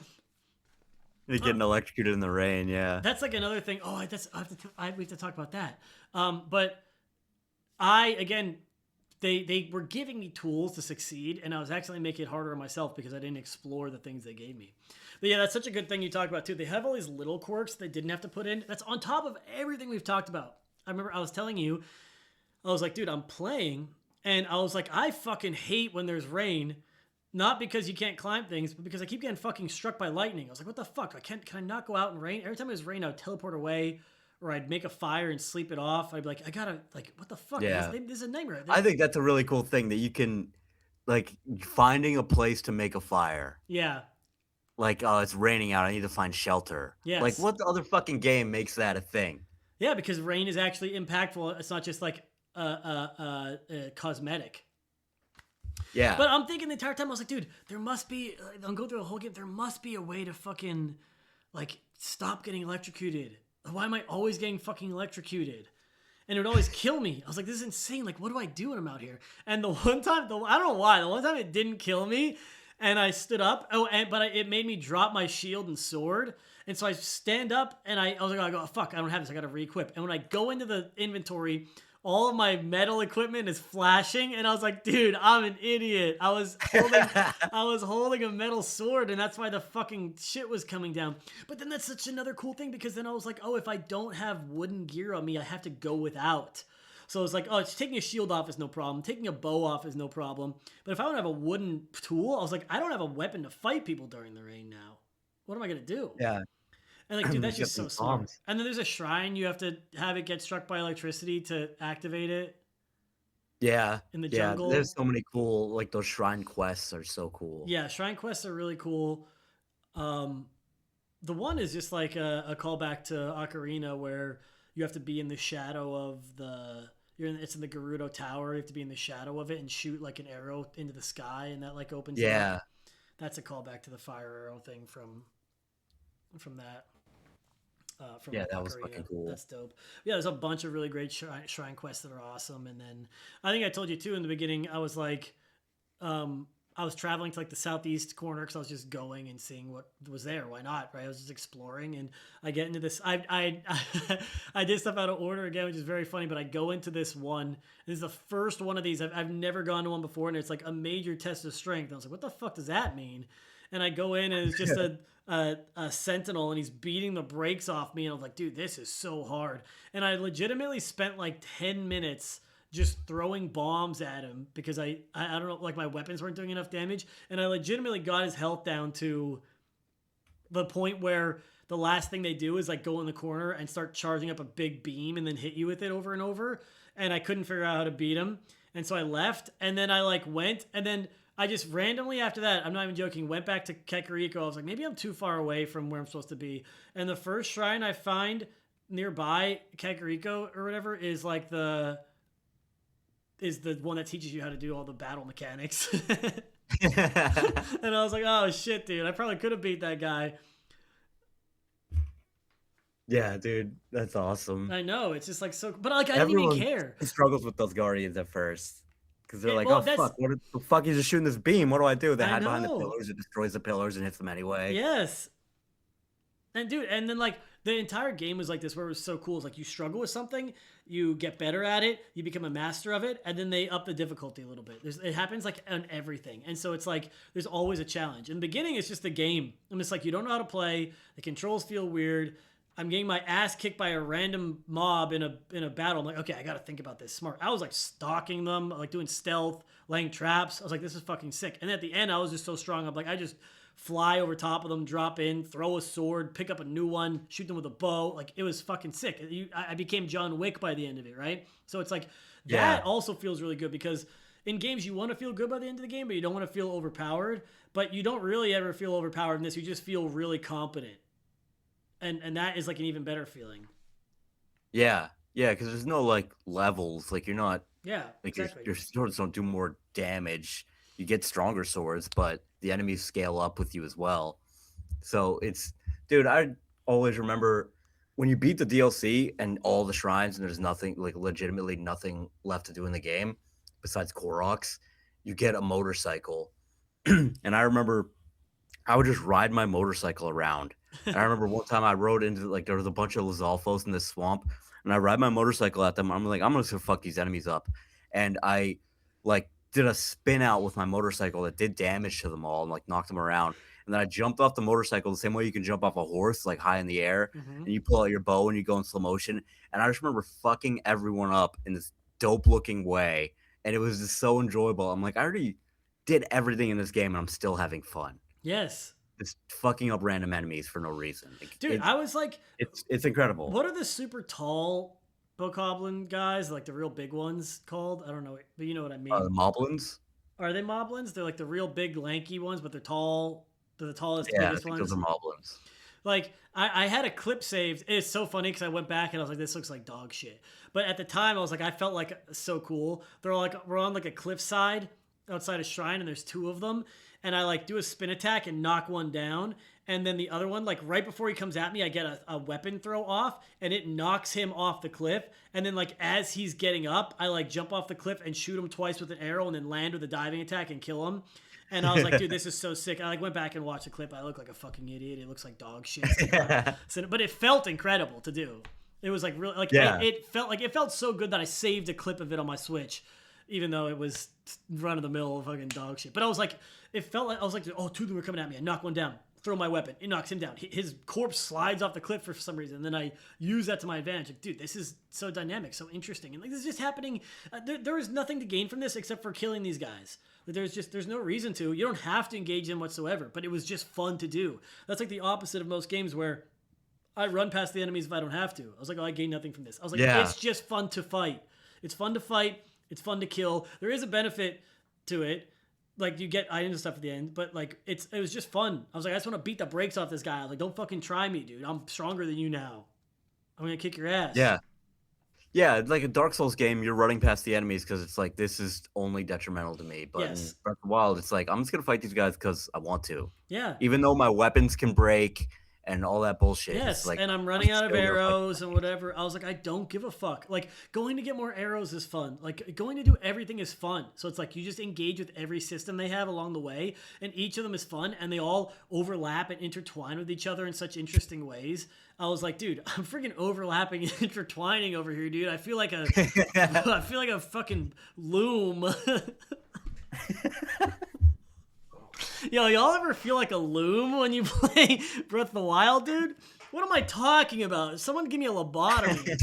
You're getting electrocuted in the rain, yeah. That's like another thing. Oh, we have to talk about that. But I again, they were giving me tools to succeed, and I was actually making it harder on myself because I didn't explore the things they gave me. But yeah, that's such a good thing you talk about too. They have all these little quirks they didn't have to put in. That's on top of everything we've talked about. I remember I was telling you, I was like, dude, I'm playing, and I was like, I fucking hate when there's rain. Not because you can't climb things, but because I keep getting fucking struck by lightning. I was like, what the fuck? Can I not go out in rain? Every time it was rain, I would teleport away, or I'd make a fire and sleep it off. I'd be like, I gotta, like, what the fuck? Yeah. This is a nightmare. I think that's a really cool thing that you can, like, finding a place to make a fire. Yeah. Like, oh, it's raining out. I need to find shelter. Yes. Like, what other fucking game makes that a thing? Yeah, because rain is actually impactful. It's not just like cosmetic. Yeah. But I'm thinking the entire time, I was like, dude, there must be, I'm going through the whole game, there must be a way to fucking, like, stop getting electrocuted. Why am I always getting fucking electrocuted? And it would always kill me. I was like, this is insane. Like, what do I do when I'm out here? And the one time, I don't know why, the one time it didn't kill me, and I stood up, but it made me drop my shield and sword. And so I stand up, and I was like, oh, fuck, I don't have this, I gotta re-equip. And when I go into the inventory, all of my metal equipment is flashing, and I was like, dude, I'm an idiot. I was holding a metal sword, and that's why the fucking shit was coming down. But then that's such another cool thing, because then I was like, oh, if I don't have wooden gear on me, I have to go without. So it's like, oh, it's taking a shield off is no problem. Taking a bow off is no problem. But if I don't have a wooden tool, I was like, I don't have a weapon to fight people during the rain now. What am I going to do? Yeah. And like, dude, that's just so smart. Bombs. And then there's a shrine. You have to have it get struck by electricity to activate it. Yeah. In the jungle. There's so many cool, like, those shrine quests are so cool. Yeah, shrine quests are really cool. The one is just like a callback to Ocarina, where you have to be in the shadow of it's in the Gerudo Tower. You have to be in the shadow of it and shoot like an arrow into the sky, and that like opens it up. That's a callback to the fire arrow thing from that. From that Ocarina. was fucking cool. That's dope. Yeah, there's a bunch of really great shrine quests that are awesome. And then I think I told you too in the beginning, I was like, I was traveling to like the southeast corner because I was just going and seeing what was there. Why not? Right? I was just exploring, and I get into this. I did stuff out of order again, which is very funny. But I go into this one. This is the first one of these. I've never gone to one before, and it's like a major test of strength. And I was like, what the fuck does that mean? And I go in, and it's just a sentinel, and he's beating the brakes off me. And I was like, dude, this is so hard. And I legitimately spent like 10 minutes just throwing bombs at him because I don't know, like my weapons weren't doing enough damage. And I legitimately got his health down to the point where the last thing they do is like go in the corner and start charging up a big beam and then hit you with it over and over. And I couldn't figure out how to beat him. And so I left, and then I like went, and then I just randomly after that, I'm not even joking, went back to Kakariko. I was like, maybe I'm too far away from where I'm supposed to be. And the first shrine I find nearby Kakariko or whatever is like the one that teaches you how to do all the battle mechanics. And I was like, oh shit, dude, I probably could have beat that guy. Yeah, dude, that's awesome. I know, it's just like so, but like I didn't even care. Struggles with those guardians at first because they're like, oh fuck, what the fuck? He's just shooting this beam. What do I do? They hide behind the pillars. It destroys the pillars and hits them anyway. Yes. And dude, and then like the entire game was like this, where it was so cool. It's like you struggle with something, you get better at it, you become a master of it, and then they up the difficulty a little bit. It happens like on everything, and so it's like there's always a challenge. In the beginning, it's just the game, and it's like you don't know how to play. The controls feel weird. I'm getting my ass kicked by a random mob in a battle. I'm like, okay, I got to think about this smart. I was like stalking them, like doing stealth, laying traps. I was like, this is fucking sick. And at the end, I was just so strong. I'm like, I just fly over top of them, drop in, throw a sword, pick up a new one, shoot them with a bow. Like it was fucking sick. I became John Wick by the end of it, right? So it's like that Yeah. also feels really good because in games you want to feel good by the end of the game, but you don't want to feel overpowered. But you don't really ever feel overpowered in this. You just feel really competent, and that is like an even better feeling. Yeah. Yeah, because there's no like levels. Like you're not Yeah, like exactly. your swords don't do more damage. You get stronger swords, but the enemies scale up with you as well. So it's, dude, I always remember when you beat the DLC and all the shrines and there's nothing, like legitimately nothing left to do in the game besides Koroks, you get a motorcycle. And I remember I would just ride my motorcycle around. And I remember one time I rode into like there was a bunch of Lizalfos in this swamp, and I ride my motorcycle at them. I'm like, I'm just gonna fuck these enemies up, and I like did a spin out with my motorcycle that did damage to them all and like knocked them around. And then I jumped off the motorcycle the same way you can jump off a horse, like high in the air, Hmm. and you pull out your bow and you go in slow motion. And I just remember fucking everyone up in this dope looking way, and it was just so enjoyable. I'm like, I already did everything in this game, and I'm still having fun Yes, just fucking up random enemies for no reason. Like, dude. I was like, it's incredible. what are the super tall bokoblin guys, like the real big ones, called? I don't know, but you know what I mean. Moblins? Are they moblins? They're like the real big lanky ones, but they're tall. They're the tallest, Yeah, I biggest think those ones. are moblins. Like I had a clip saved. It's so funny because I went back and I was like, this looks like dog shit. But at the time, I was like, I felt like so cool. They're like we're on like a cliffside outside a shrine, and there's two of them. And I like do a spin attack and knock one down, and then the other one, like right before he comes at me, I get a weapon throw off, and it knocks him off the cliff. And then like as he's getting up, I like jump off the cliff and shoot him twice with an arrow, and then land with a diving attack and kill him. And I was like, dude, this is so sick. I like went back and watched the clip. I look like a fucking idiot. It looks like dog shit. But it felt incredible to do. It was like really like Yeah. it felt so good that I saved a clip of it on my Switch, even though it was run of the mill fucking dog shit. But I was like, it felt like I was like, oh, two of them were coming at me. I knock one down, throw my weapon, it knocks him down. His corpse slides off the cliff for some reason, and then I use that to my advantage. Like, dude, this is so dynamic, so interesting, and like this is just happening. There is nothing to gain from this except for killing these guys. There's no reason to. You don't have to engage in whatsoever, but it was just fun to do. That's like the opposite of most games where I run past the enemies if I don't have to. I was like, oh, I gain nothing from this. I was like, Yeah. it's just fun to fight. It's fun to fight. It's fun to kill. There is a benefit to it. Like you get items and stuff at the end, but like it was just fun. I was like, I just want to beat the brakes off this guy. I was like, don't fucking try me, dude. I'm stronger than you now. I'm gonna kick your ass. Yeah. Yeah, like a Dark Souls game, you're running past the enemies because it's like this is only detrimental to me. But Yes. in Breath of the Wild, it's like I'm just gonna fight these guys because I want to, Yeah. even though my weapons can break and all that bullshit. It's Yes, like and I'm running out of still gonna fight. arrows and whatever. I was like, I don't give a fuck. Like going to get more arrows is fun. Like going to do everything is fun. So it's like you just engage with every system they have along the way, and each of them is fun, and they all overlap and intertwine with each other in such interesting ways. I was like, dude, I'm freaking overlapping and intertwining over here, dude. I feel like a, I feel like a fucking loom. Yo, y'all ever feel like a loom when you play Breath of the Wild, dude? What am I talking about? Someone give me a lobotomy.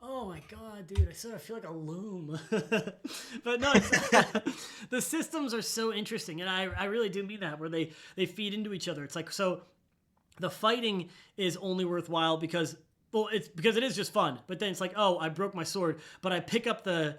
Oh my god, dude! I said I feel like a loom. But no, the systems are so interesting, and I really do mean that, where they feed into each other. It's like, so the fighting is only worthwhile because, well, it's because it is just fun. But then it's like, oh, I broke my sword, but I pick up the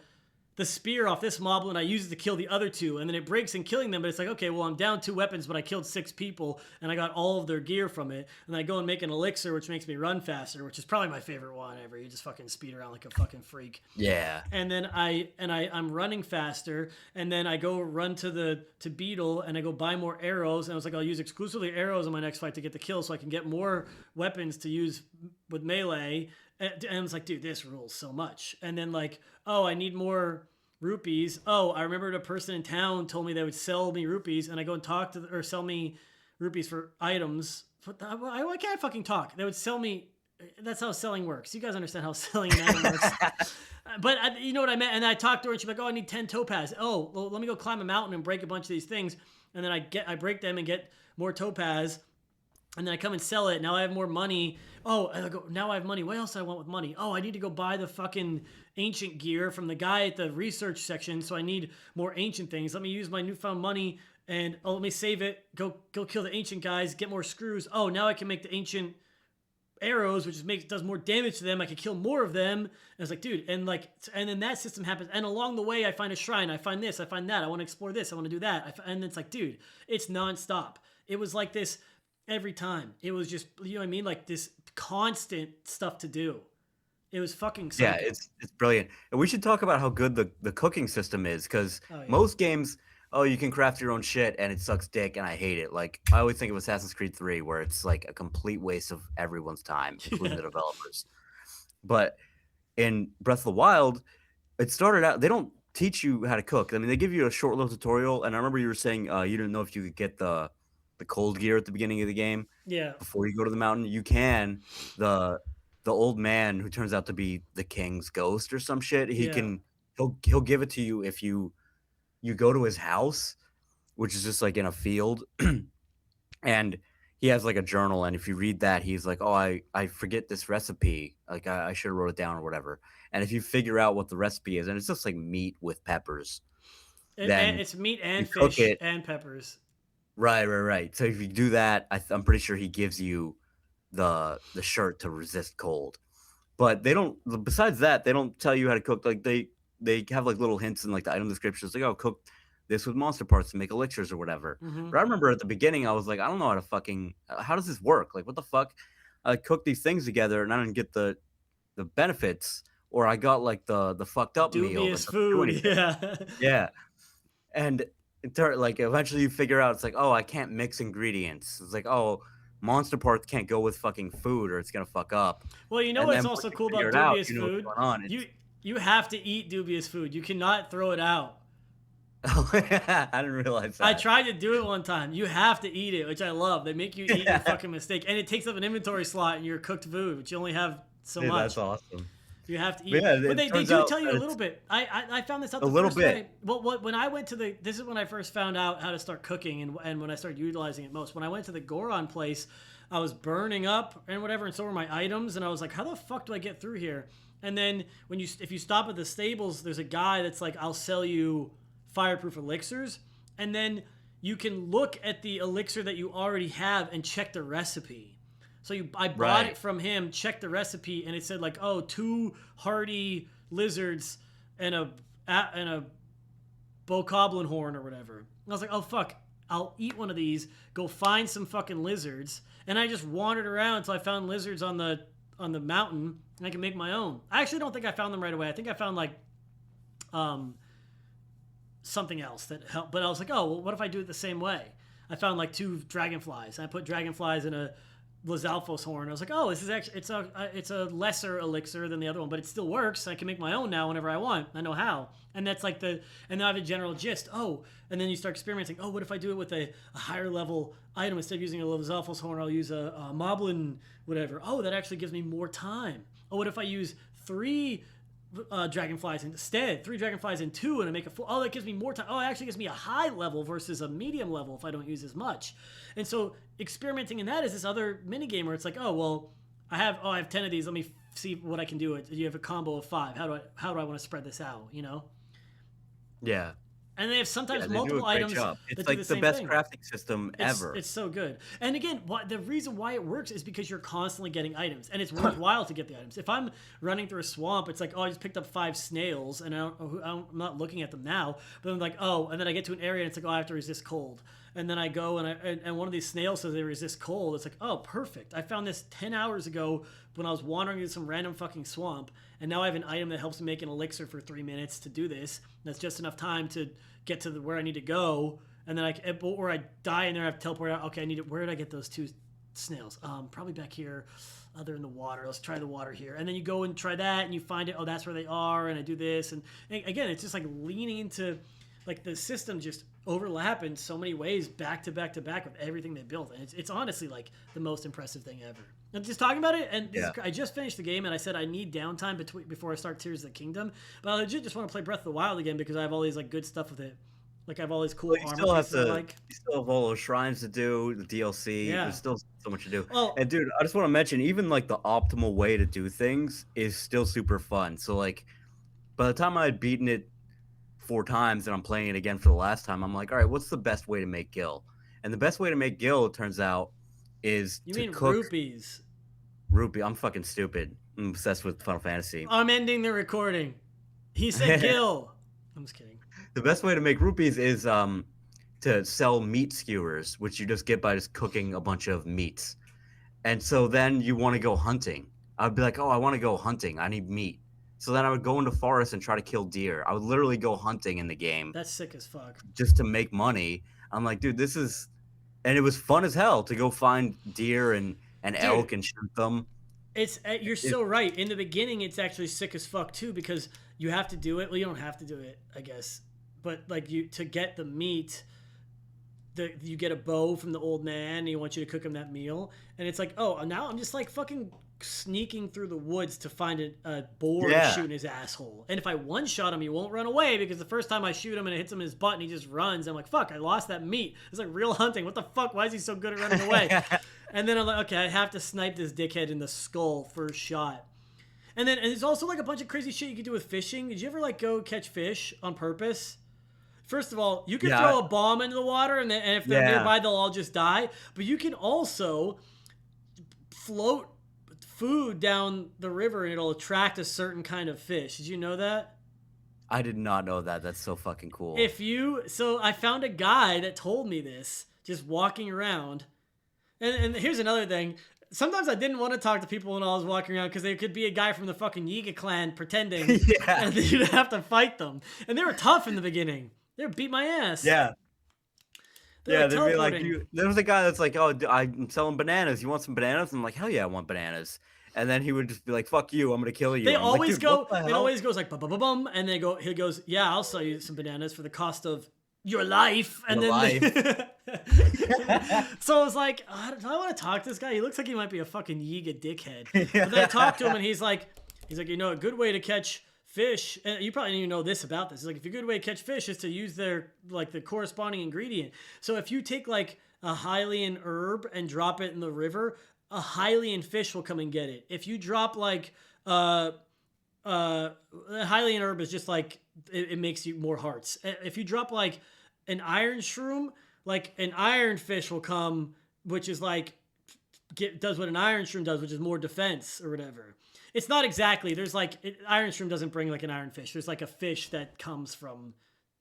spear off this mob and I use it to kill the other two, and then it breaks in killing them, but it's like, okay, well, I'm down 2 weapons, but I killed 6 people and I got all of their gear from it, and I go and make an elixir which makes me run faster, which is probably my favorite one ever. You just fucking speed around like a fucking freak. Yeah. And then I'm running faster, and then I go run to Beetle, and I go buy more arrows, and I was like, I'll use exclusively arrows in my next fight to get the kill so I can get more weapons to use with melee. And I was like, dude, this rules so much. And then like, oh, I need more rupees. Oh, I remembered a person in town told me they would sell me rupees, and I go and talk to or sell me rupees for items why can't I fucking talk? They would sell me. That's how selling works. You guys understand how selling an item works. But you know what I meant. And I talked to her, and she's like, "Oh, I need 10 topaz. Oh, well, let me go climb a mountain and break a bunch of these things, and then I break them and get more topaz, and then I come and sell it. Now I have more money. Oh, and I go, now I have money. What else do I want with money? Oh, I need to go buy the fucking ancient gear from the guy at the research section. So I need more ancient things. Let me use my newfound money and let me save it. Go kill the ancient guys. Get more screws. Oh, now I can make the ancient arrows, which does more damage to them. I could kill more of them. And I was like, dude, and then that system happens. And along the way, I find a shrine. I find this. I find that. I want to explore this. I want to do that. And it's like, dude, it's nonstop. It was like this every time. It was just, you know what I mean? Like this constant stuff to do. It was fucking psycho. Yeah, it's brilliant. And we should talk about how good the cooking system is, because most games, you can craft your own shit and it sucks dick and I hate it. Like, I always think of Assassin's Creed 3, where it's like a complete waste of everyone's time, including the developers. But in Breath of the Wild, it started out, they don't teach you how to cook. I mean, they give you a short little tutorial, and I remember you were saying you didn't know if you could get the cold gear at the beginning of the game. Yeah. Before you go to the mountain, you can. The old man who turns out to be the king's ghost or some shit, he'll give it to you if you go to his house, which is just like in a field, and he has like a journal, and if you read that, he's like, oh, I forget this recipe, like I should have wrote it down or whatever. And if you figure out what the recipe is, and it's just like meat with peppers, then it's meat and fish and peppers. Right. So if you do that, I'm pretty sure he gives you the shirt to resist cold. But they don't. Besides that, they don't tell you how to cook. Like they have like little hints in like the item descriptions, like, oh, cook this with monster parts to make elixirs or whatever. Mm-hmm. But I remember at the beginning, I was like, I don't know how does this work? Like, what the fuck? I cooked these things together and I didn't get the benefits, or I got like the fucked up dubious meal. Food, yeah. Yeah. And like eventually you figure out, it's like, oh, I can't mix ingredients. It's like, oh, monster parts can't go with fucking food or it's gonna fuck up. Well, you know and what's also cool about dubious food? You have to eat dubious food. You cannot throw it out. I didn't realize that. I tried to do it one time. You have to eat it, which I love. They make you eat your fucking mistake, and it takes up an inventory slot in your cooked food, which you only have so much. That's awesome. You have to eat. But they do tell you a little bit. I found this out the first day. Well, when I went to this is when I first found out how to start cooking and when I started utilizing it most. When I went to the Goron place, I was burning up and whatever, and so were my items, and I was like, how the fuck do I get through here? And then if you stop at the stables, there's a guy that's like, I'll sell you fireproof elixirs, and then you can look at the elixir that you already have and check the recipe. So I bought it from him, checked the recipe, and it said like, oh, 2 hardy lizards and a bokoblin horn or whatever. And I was like, oh fuck, I'll eat one of these, go find some fucking lizards, and I just wandered around until I found lizards on the mountain, and I can make my own. I actually don't think I found them right away. I think I found like something else that helped, but I was like, oh, well, what if I do it the same way? I found like 2 dragonflies. I put dragonflies in a Lizalfos horn. I was like, oh, this is actually it's a lesser elixir than the other one, but it still works. I can make my own now whenever I want. I know how, and that's like and now I have a general gist. Oh, and then you start experimenting. Oh, what if I do it with a higher level item instead of using a Lizalfos horn? I'll use a moblin whatever. Oh, that actually gives me more time. Oh, what if I use 3 dragonflies instead? 3 dragonflies and 2, and I make a full. Oh, that gives me more time. Oh, it actually gives me a high level versus a medium level if I don't use as much. And so experimenting in that is this other mini game where it's like, oh well, I have 10 of these. Let me see what I can do. You have a combo of 5. How do I want to spread this out? You know? Yeah. And they have sometimes multiple items. It's like the best crafting system ever. It's so good. And again, the reason why it works is because you're constantly getting items, and it's worthwhile to get the items. If I'm running through a swamp, it's like, oh, I just picked up 5 snails, and I'm not looking at them now. But I'm like, oh, and then I get to an area, and it's like, oh, I have to resist cold. And then I go, and one of these snails says they resist cold. It's like, oh, perfect. I found this 10 hours ago when I was wandering in some random fucking swamp, and now I have an item that helps me make an elixir for 3 minutes to do this. That's just enough time to get to where I need to go, and then or I die and then I have to teleport out. Okay, where did I get those 2 snails? Probably back here. They're in the water. Let's try the water here. And then you go and try that, and you find it. Oh, that's where they are. And I do this, and again, it's just like leaning into like the system just overlap in so many ways, back to back to back with everything they built, and it's honestly like the most impressive thing ever. And just talking about it, and Yeah. I just finished the game, and I said I need downtime before I start Tears of the Kingdom, but I legit just want to play Breath of the Wild again because I have all these like good stuff with it. Like I have all these cool Well, you armor still have pieces I to. like. You still have all those shrines to do. The DLC. Yeah. There's still so much to do. Well, And dude, I just want to mention, even like the optimal way to do things is still super fun. So like, by the time I had beaten it 4 times and I'm playing it again for the last time, I'm like, all right, what's the best way to make Gil? And the best way to make Gil, it turns out, is you to mean cook rupees? rupee. I'm fucking stupid. I'm obsessed with Final Fantasy. I'm ending the recording. He said Gil. I'm just kidding. The best way to make rupees is to sell meat skewers, which you just get by just cooking a bunch of meats. And so then you want to go hunting. I'd be like, oh, I want to go hunting. I need meat. So then I would go into forest and try to kill deer. I would literally go hunting in the game That's sick as fuck. just to make money. I'm like, dude, this is, and it was fun as hell to go find deer and elk and shoot them. It's you're so right. In the beginning, it's actually sick as fuck too because you have to do it. Well, you don't have to do it, I guess, but like you to get the meat. You get a bow from the old man and he wants you to cook him that meal, and it's like, oh, now I'm just like fucking sneaking through the woods to find a boar and shooting his asshole. And if I one shot him, he won't run away because the first time I shoot him and it hits him in his butt and he just runs, I'm like, fuck, I lost that meat. It's like real hunting. What the fuck? Why is he so good at running away? And then I'm like, okay, I have to snipe this dickhead in the skull first shot. And there's also like a bunch of crazy shit you can do with fishing. Did you ever like go catch fish on purpose? First of all, you can throw a bomb into the water, and if they're nearby, they'll all just die. But you can also float food down the river, and it'll attract a certain kind of fish. Did you know that? I did not know that. That's so fucking cool. So I found a guy that told me this, just walking around. And here's another thing. Sometimes I didn't want to talk to people when I was walking around because there could be a guy from the fucking Yiga clan pretending, and then you'd have to fight them. And they were tough in the beginning. They would beat my ass. Yeah. They'd be like, there was a guy that's like, oh, I'm selling bananas. You want some bananas? I'm like, hell yeah, I want bananas. And then he would just be like, fuck you, I'm going to kill you. They I'm always like, go, it always goes like, bum, bum, bum, bum, and he goes, yeah, I'll sell you some bananas for the cost of your life. And So I was like, oh, do I want to talk to this guy? He looks like he might be a fucking Yiga dickhead. But then I talked to him and he's like, you know, a good way to catch fish, and you probably didn't even know this about this. It's like, if a good way to catch fish is to use their, like, the corresponding ingredient. So if you take like a Hylian herb and drop it in the river, a Hylian fish will come and get it. If you drop like Hylian herb is just like it makes you more hearts. If you drop like an iron shroom, like an iron fish will come, which is like does what an iron shroom does, which is more defense or whatever. It's not exactly. There's like iron shroom doesn't bring like an iron fish. There's like a fish that comes from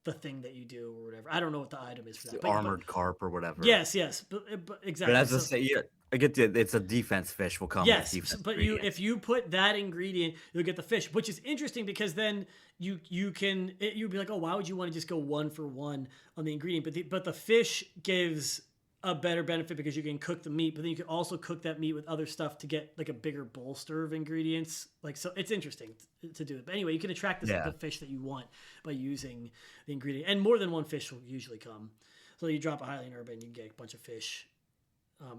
the thing that you do or whatever. I don't know what the item is for that. Armored carp or whatever. Yes, but exactly. But as I say, I get it's a defense fish will come. Yes, but if you put that ingredient, you'll get the fish, which is interesting because then you'd be like, oh, why would you want to just go 1 for 1 on the ingredient? But the fish gives a better benefit because you can cook the meat, but then you can also cook that meat with other stuff to get like a bigger bolster of ingredients. Like, so it's interesting to do it. But anyway, you can attract the fish that you want by using the ingredient, and more than one fish will usually come. So you drop a Hylian herb and you get a bunch of fish.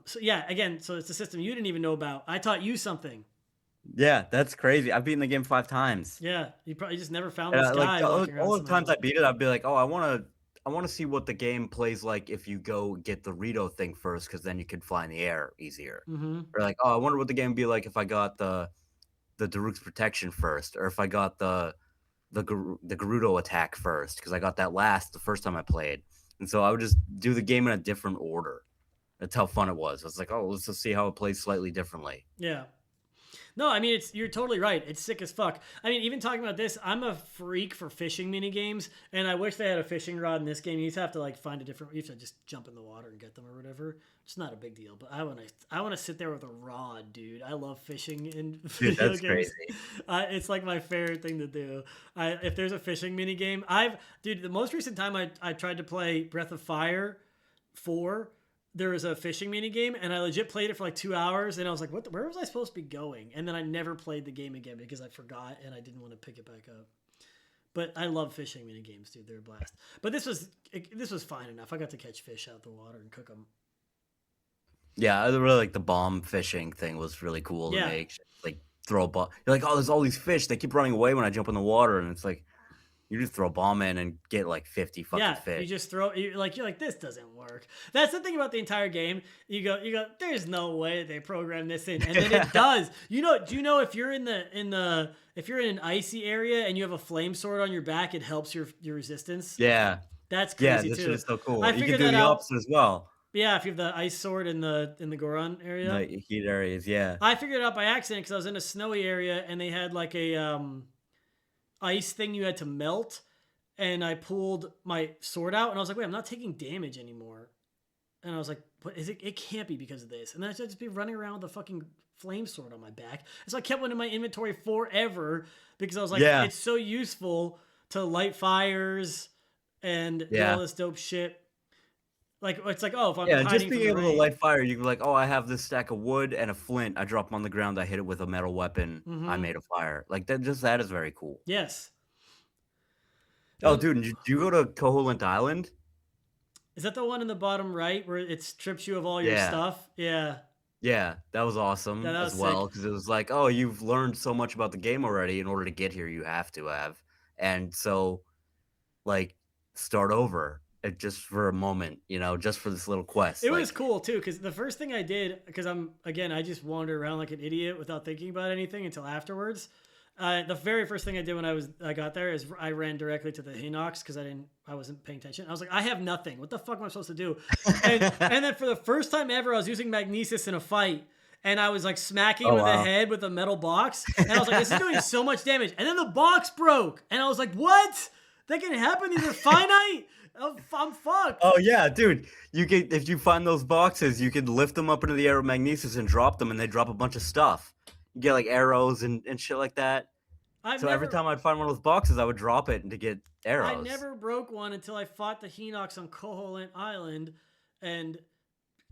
So yeah, again, so it's a system you didn't even know about. I taught you something. Yeah, that's crazy. I've beaten the game 5 times. Yeah, you probably just never found this guy. Like, all the times I beat it, I'd be like, oh, I want to see what the game plays like if you go get the Rito thing first, because then you could fly in the air easier. Mm-hmm. Or like, oh, I wonder what the game would be like if I got the Daruk's protection first, or if I got the Gerudo attack first, because I got that the first time I played. And so I would just do the game in a different order. That's how fun it was. I was like, oh, let's just see how it plays slightly differently. Yeah. No, I mean, you're totally right. It's sick as fuck. I mean, even talking about this, I'm a freak for fishing mini games, and I wish they had a fishing rod in this game. You just have to like find you have to just jump in the water and get them or whatever. It's not a big deal, but I want to sit there with a rod, dude. I love fishing in video games. Crazy. It's like my favorite thing to do. If there's a fishing mini game, the most recent time I tried to play Breath of Fire 4. There was a fishing mini game, and I legit played it for like 2 hours, and I was like, where was I supposed to be going? And then I never played the game again because I forgot, and I didn't want to pick it back up. But I love fishing mini games, dude. They're a blast. But this was fine enough. I got to catch fish out the water and cook them. Yeah, I really like the bomb fishing thing was really cool to Yeah, make. Like throw a bomb. You're like, oh, there's all these fish. They keep running away when I jump in the water, and it's like you just throw a bomb in and get like 50 fucking yeah. fish. You just throw. You're like this doesn't work. That's the thing about the entire game. You go. There's no way they programmed this in, and then it does. Do you know if you're if you're in an icy area and you have a flame sword on your back, it helps your resistance. Yeah, That's yeah, crazy this shit too. is so cool. I You can figured do that the out. opposite as well. Yeah, if you have the ice sword in the Goron area. The heat areas, yeah. I figured it out by accident because I was in a snowy area and they had like a ice thing you had to melt, and I pulled my sword out and I was like, wait, I'm not taking damage anymore. And I was like, what is it? It can't be because of this. And then I'd just be running around with a fucking flame sword on my back. And so I kept one in my inventory forever because I was like, Yeah, it's so useful to light fires and do all yeah. this dope shit. Like it's like, oh, if I'm Yeah, and just hiding being from the able to rain. light fire, you can be like, "Oh, I have this stack of wood and a flint. I drop 'em on the ground, I hit it with a metal weapon, I Mm-hmm. made a fire." Like, that is very cool. Yes. Oh, Um, dude, did you go to Koholint Island? is that the one in the bottom right where it strips you of all your Yeah. stuff? Yeah. Yeah, that was Yeah, awesome that as was well sick. because it was like, "Oh, you've learned so much about the game already. In order to get here, you have to have." And so, like, start over, just for a moment, just for this little quest, It was like cool too, because the first thing I did, because I just wandered around like an idiot without thinking about anything until afterwards. The very first thing I did when I got there is I ran directly to the Hinox because I wasn't paying attention. I was like, I have nothing. What the fuck am I supposed to do? And then for the first time ever, I was using magnesis in a fight, and I was like smacking him Oh, in the wow. head with a metal box, and I was like, this is doing so much damage. And then the box broke, and I was like, what? That can happen. These are finite. I'm fucked. Oh, yeah, dude, you can if you find those boxes, you could lift them up into the air with magnesis and drop them, and they drop a bunch of stuff. You get, like, arrows and shit like that. I've So every never time I'd find one of those boxes, I would drop it to get I arrows. never broke one until I fought the Hinox on Koholint Island, and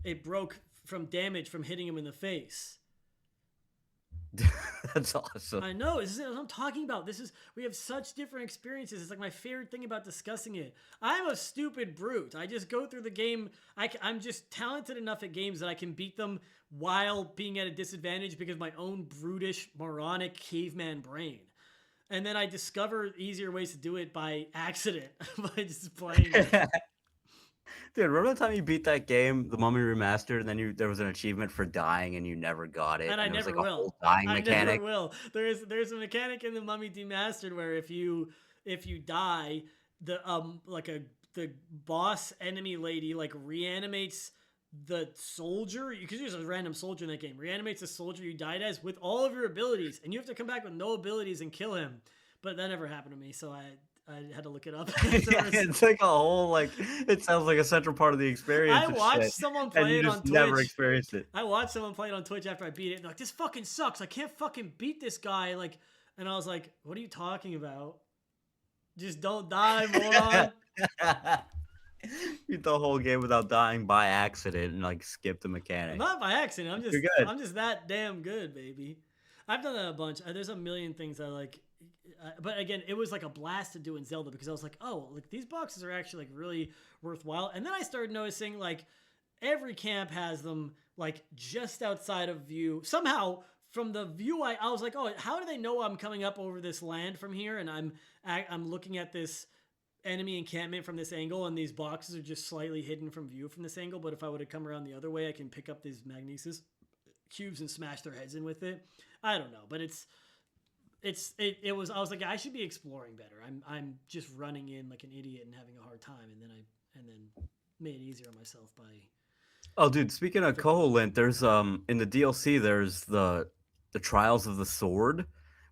it broke from damage from hitting him in the face. That's awesome. I know, this is what I'm talking about. We have such different experiences. It's like my favorite thing about discussing it. I'm a stupid brute. I just go through the game. I'm just talented enough at games that I can beat them while being at a disadvantage because of my own brutish, moronic caveman brain. And then I discover easier ways to do it by accident by just playing it. Dude, remember the time you beat that game, The Mummy Remastered, and then there was an achievement for dying and you never got it, And I and it was never like a whole will. dying I never mechanic? will. There's a mechanic in the Mummy Demastered where if you die, the boss enemy lady like reanimates the soldier. You could use a random soldier in that game. Reanimates the soldier you died as with all of your abilities, and you have to come back with no abilities and kill him. But that never happened to me, so I had to look it up. Yeah, it's like a whole, like, it sounds like a central part of the experience I and watched shit, someone and play you it on just never Twitch. experienced it. I watched someone play it on Twitch after I beat it, and they're like, this fucking sucks. I can't fucking beat this guy. Like, and I was like, what are you talking about? Just don't die, moron. Beat the whole game without dying by accident and, like, skip the mechanic. Not by accident. You're good. I'm just that damn good, baby. I've done that a bunch. There's a million things I like, but again, it was like a blast to do in Zelda because I was like, oh, like these boxes are actually like really worthwhile. And then I started noticing like every camp has them like just outside of view. Somehow from the view, I was like, oh, how do they know I'm coming up over this land from here? And I'm looking at this enemy encampment from this angle, and these boxes are just slightly hidden from view from this angle. But if I would have come around the other way, I can pick up these magnesis cubes and smash their heads in with it. I don't know, but it was. I was like, I should be exploring better. I'm just running in like an idiot and having a hard time, and then made it easier on myself by. Oh, dude, speaking of Koholint, there's in the DLC there's the Trials of the Sword,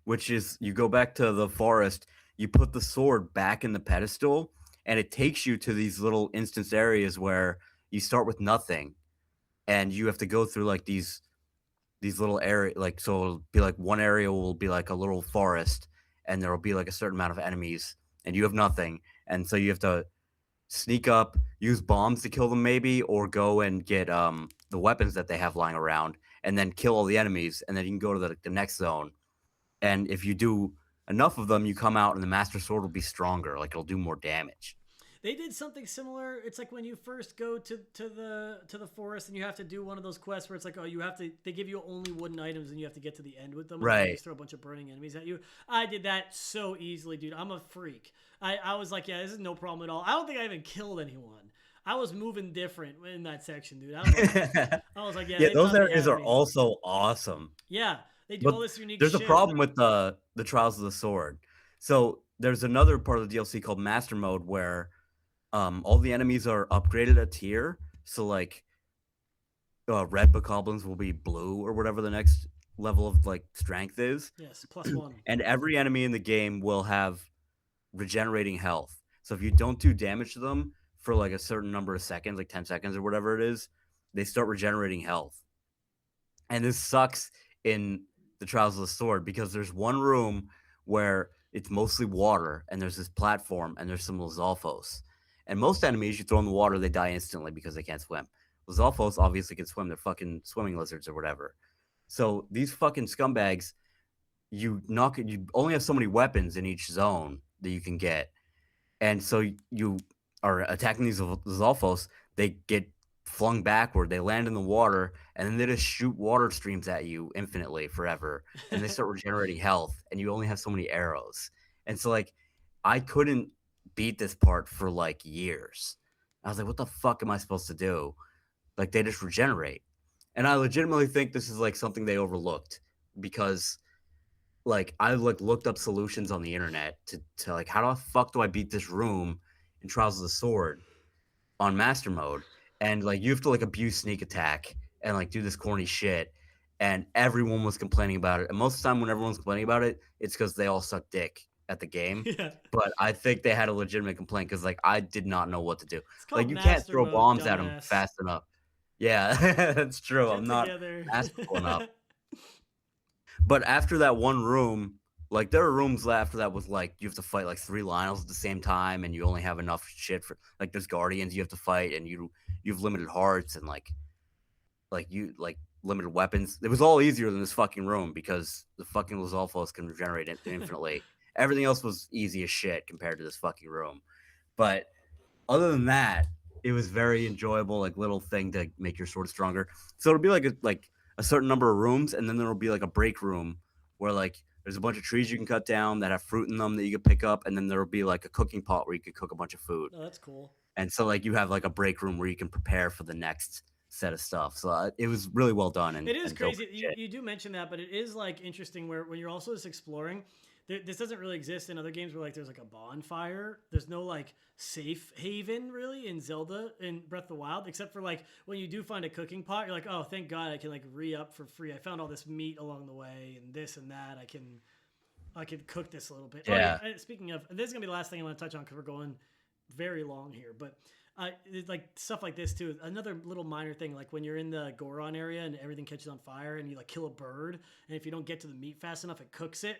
which is you go back to the forest, you put the sword back in the pedestal, and it takes you to these little instance areas where you start with nothing, and you have to go through like these little area, like, so it'll be like one area will be like a little forest, and there will be like a certain amount of enemies, and you have nothing, and so you have to sneak up, use bombs to kill them maybe, or go and get the weapons that they have lying around, and then kill all the enemies, and then you can go to the next zone. And if you do enough of them, you come out and the Master Sword will be stronger. Like it'll do more damage. They did something similar. It's like when you first go to the forest and you have to do one of those quests where it's like, oh, you have to. They give you only wooden items and you have to get to the end with them, and then they Right. just throw a bunch of burning enemies at you. I did that so easily, dude. I'm a freak. I was like, yeah, this is no problem at all. I don't think I even killed anyone. I was moving different in that section, dude. I was like, yeah, Yeah, they those thought they areas had are me. also awesome. Yeah, they do But all this unique there's a shit. problem with the Trials of the Sword. So there's another part of the DLC called Master Mode where all the enemies are upgraded a tier. So like red bokoblins will be blue or whatever the next level of like strength is, Yes, +1. and every enemy in the game will have regenerating health. So if you don't do damage to them for like a certain number of seconds, like 10 seconds or whatever it is, they start regenerating health. And this sucks in the Trials of the Sword because there's one room where it's mostly water and there's this platform and there's some Lizalfos. And most enemies, you throw in the water, they die instantly because they can't swim. Lizalfos obviously can swim. They're fucking swimming lizards or whatever. So these fucking scumbags, you only have so many weapons in each zone that you can get. And so you are attacking these Zolfos, they get flung backward, they land in the water, and then they just shoot water streams at you infinitely forever, and they start regenerating health, and you only have so many arrows. And so like I couldn't beat this part for like years. I was like, what the fuck am I supposed to do? Like they just regenerate. And I legitimately think this is like something they overlooked because like I like looked up solutions on the internet to like how the fuck do I beat this room in Trials of the Sword on master mode, and like you have to like abuse sneak attack and like do this corny shit, and everyone was complaining about it, and most of the time when everyone's complaining about it, it's because they all suck dick at the game. Yeah, But I think they had a legitimate complaint because like I did not know what to do. it's Like called you can't Master throw Mode, bombs at them dumbass. fast enough. Yeah, that's true. I'm Get not together. masterful enough. But after that one room, like there are rooms after that with like you have to fight like three Lionels at the same time, and you only have enough shit for like there's guardians you have to fight, and you have limited hearts and like you like limited weapons. It was all easier than this fucking room because the fucking Lizalfos can regenerate infinitely. Everything else was easy as shit compared to this fucking room. But other than that, it was very enjoyable, like little thing to make your sword stronger. So it'll be like a certain number of rooms, and then there'll be like a break room where like there's a bunch of trees you can cut down that have fruit in them that you can pick up, and then there'll be like a cooking pot where you could cook a bunch of food. Oh, that's cool. And so like you have like a break room where you can prepare for the next set of stuff. So it was really well done It is and dope crazy. as shit. You do mention that, but it is like interesting where when you're also just exploring. This doesn't really exist in other games where like there's like a bonfire. There's no like safe haven really in Zelda in Breath of the Wild, except for like when you do find a cooking pot, you're like, oh, thank God I can like re up for free. I found all this meat along the way and this and that. I can cook this a little bit. Oh Yeah. yeah. Speaking of, this is gonna be the last thing I want to touch on because we're going very long here, but it's like stuff like this too. Another little minor thing, like when you're in the Goron area and everything catches on fire, and you like kill a bird, and if you don't get to the meat fast enough, it cooks it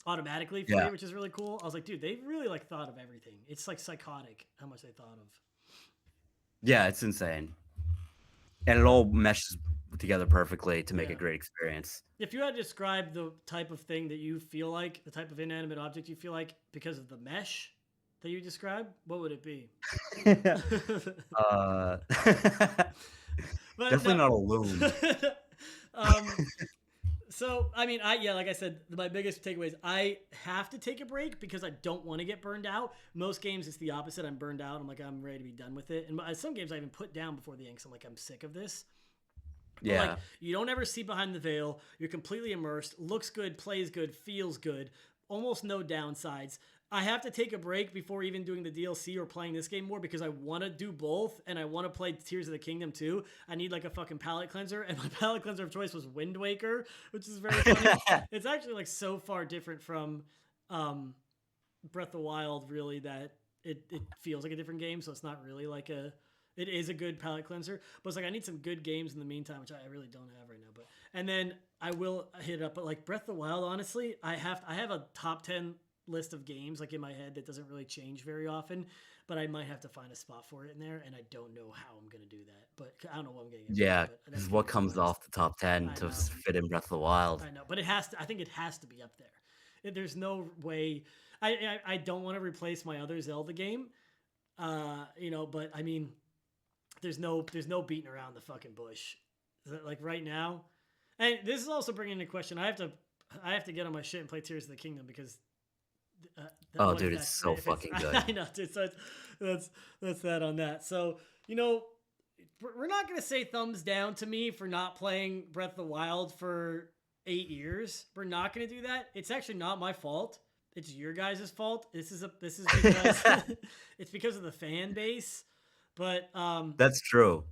automatically for Yeah. you, which is really cool. I was like, dude, they really like thought of everything. It's like psychotic how much they thought of. Yeah, it's insane. And it all meshes together perfectly to make a Yeah. great experience. If you had to describe the type of thing that you feel like, the type of inanimate object you feel like because of the mesh that you described, what would it be? uh But Definitely no. not a loom. um, So I mean, yeah, like I said, my biggest takeaway is I have to take a break because I don't want to get burned out. Most games, it's the opposite. I'm burned out. I'm like, I'm ready to be done with it. And some games I even put down before the end. I'm like, I'm sick of this. But like, Yeah. you don't ever see behind the veil. You're completely immersed. Looks good, plays good, feels good. Almost no downsides. I have to take a break before even doing the DLC or playing this game more because I want to do both and I want to play Tears of the Kingdom too. I need like a fucking palate cleanser, and my palate cleanser of choice was Wind Waker, which is very funny. It's actually like so far different from Breath of the Wild, really, that it feels like a different game. So it's not really like a. It is a good palate cleanser, but it's like I need some good games in the meantime, which I really don't have right now. But and then I will hit it up. But like Breath of the Wild, honestly, I have a top 10 list of games like in my head that doesn't really change very often. But I might have to find a spot for it in there, and I don't know how I'm gonna do that. But I don't know what I'm gonna get. Yeah. But This that's is gonna what be on the comes list. off the top 10 I to know. fit in Breath of the Wild. I know, but it has to. I think it has to be up there. There's no way. I don't want to replace my other Zelda game. But I mean, there's no beating around the fucking bush. Like right now, and this is also bringing into question. I have to get on my shit and play Tears of the Kingdom because. Oh, dude, it's so fucking good. I know, dude. So that's that on that. So we're not gonna say thumbs down to me for not playing Breath of the Wild for 8 years. We're not gonna do that. It's actually not my fault. It's your guys' fault. This is because it's because of the fan base. But That's true.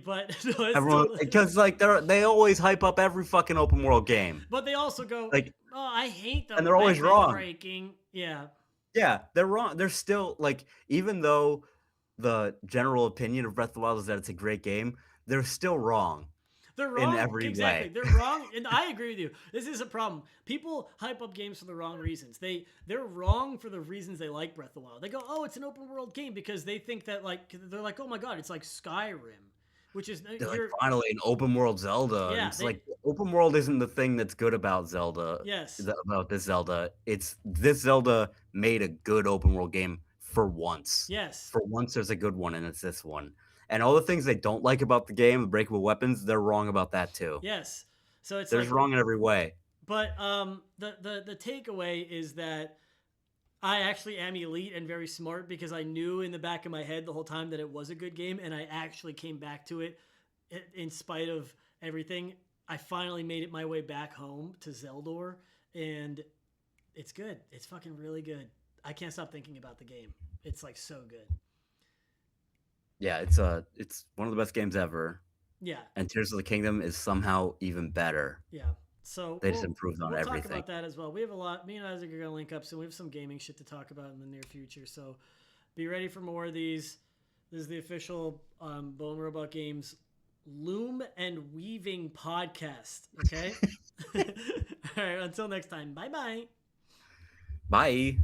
But no, Everyone, because like they always hype up every fucking open world game. But they also go like, oh, I hate them. And they're always wrong. Breaking. Yeah. Yeah, they're wrong. They're still like, even though the general opinion of Breath of the Wild is that it's a great game, they're still wrong. They're wrong in every exactly. way. They're wrong, and I agree with you. This is a problem. People hype up games for the wrong reasons. They're wrong for the reasons they like Breath of the Wild. They go, "Oh, it's an open world game," because they think that they're like, "Oh my god, it's like Skyrim," which is like finally an open world Zelda. Yeah, it's like open world isn't the thing that's good about Zelda. Yes, about this Zelda. It's this Zelda made a good open world game for once. Yes, for once there's a good one, and it's this one. And all the things they don't like about the game, the breakable weapons, they're wrong about that too. Yes. So it's wrong in every way. But the takeaway is that I actually am elite and very smart because I knew in the back of my head the whole time that it was a good game, and I actually came back to it in spite of everything. I finally made it my way back home to Zeldor, and it's good. It's fucking really good. I can't stop thinking about the game. It's like so good. Yeah, it's one of the best games ever. Yeah. And Tears of the Kingdom is somehow even better. Yeah. So they just improved on everything. We'll talk about that as well. We have a lot. Me and Isaac are going to link up soon. We have some gaming shit to talk about in the near future. So be ready for more of these. This is the official Bone Robot Games Loom and Weaving podcast. Okay? All right. Until next time. Bye-bye. Bye.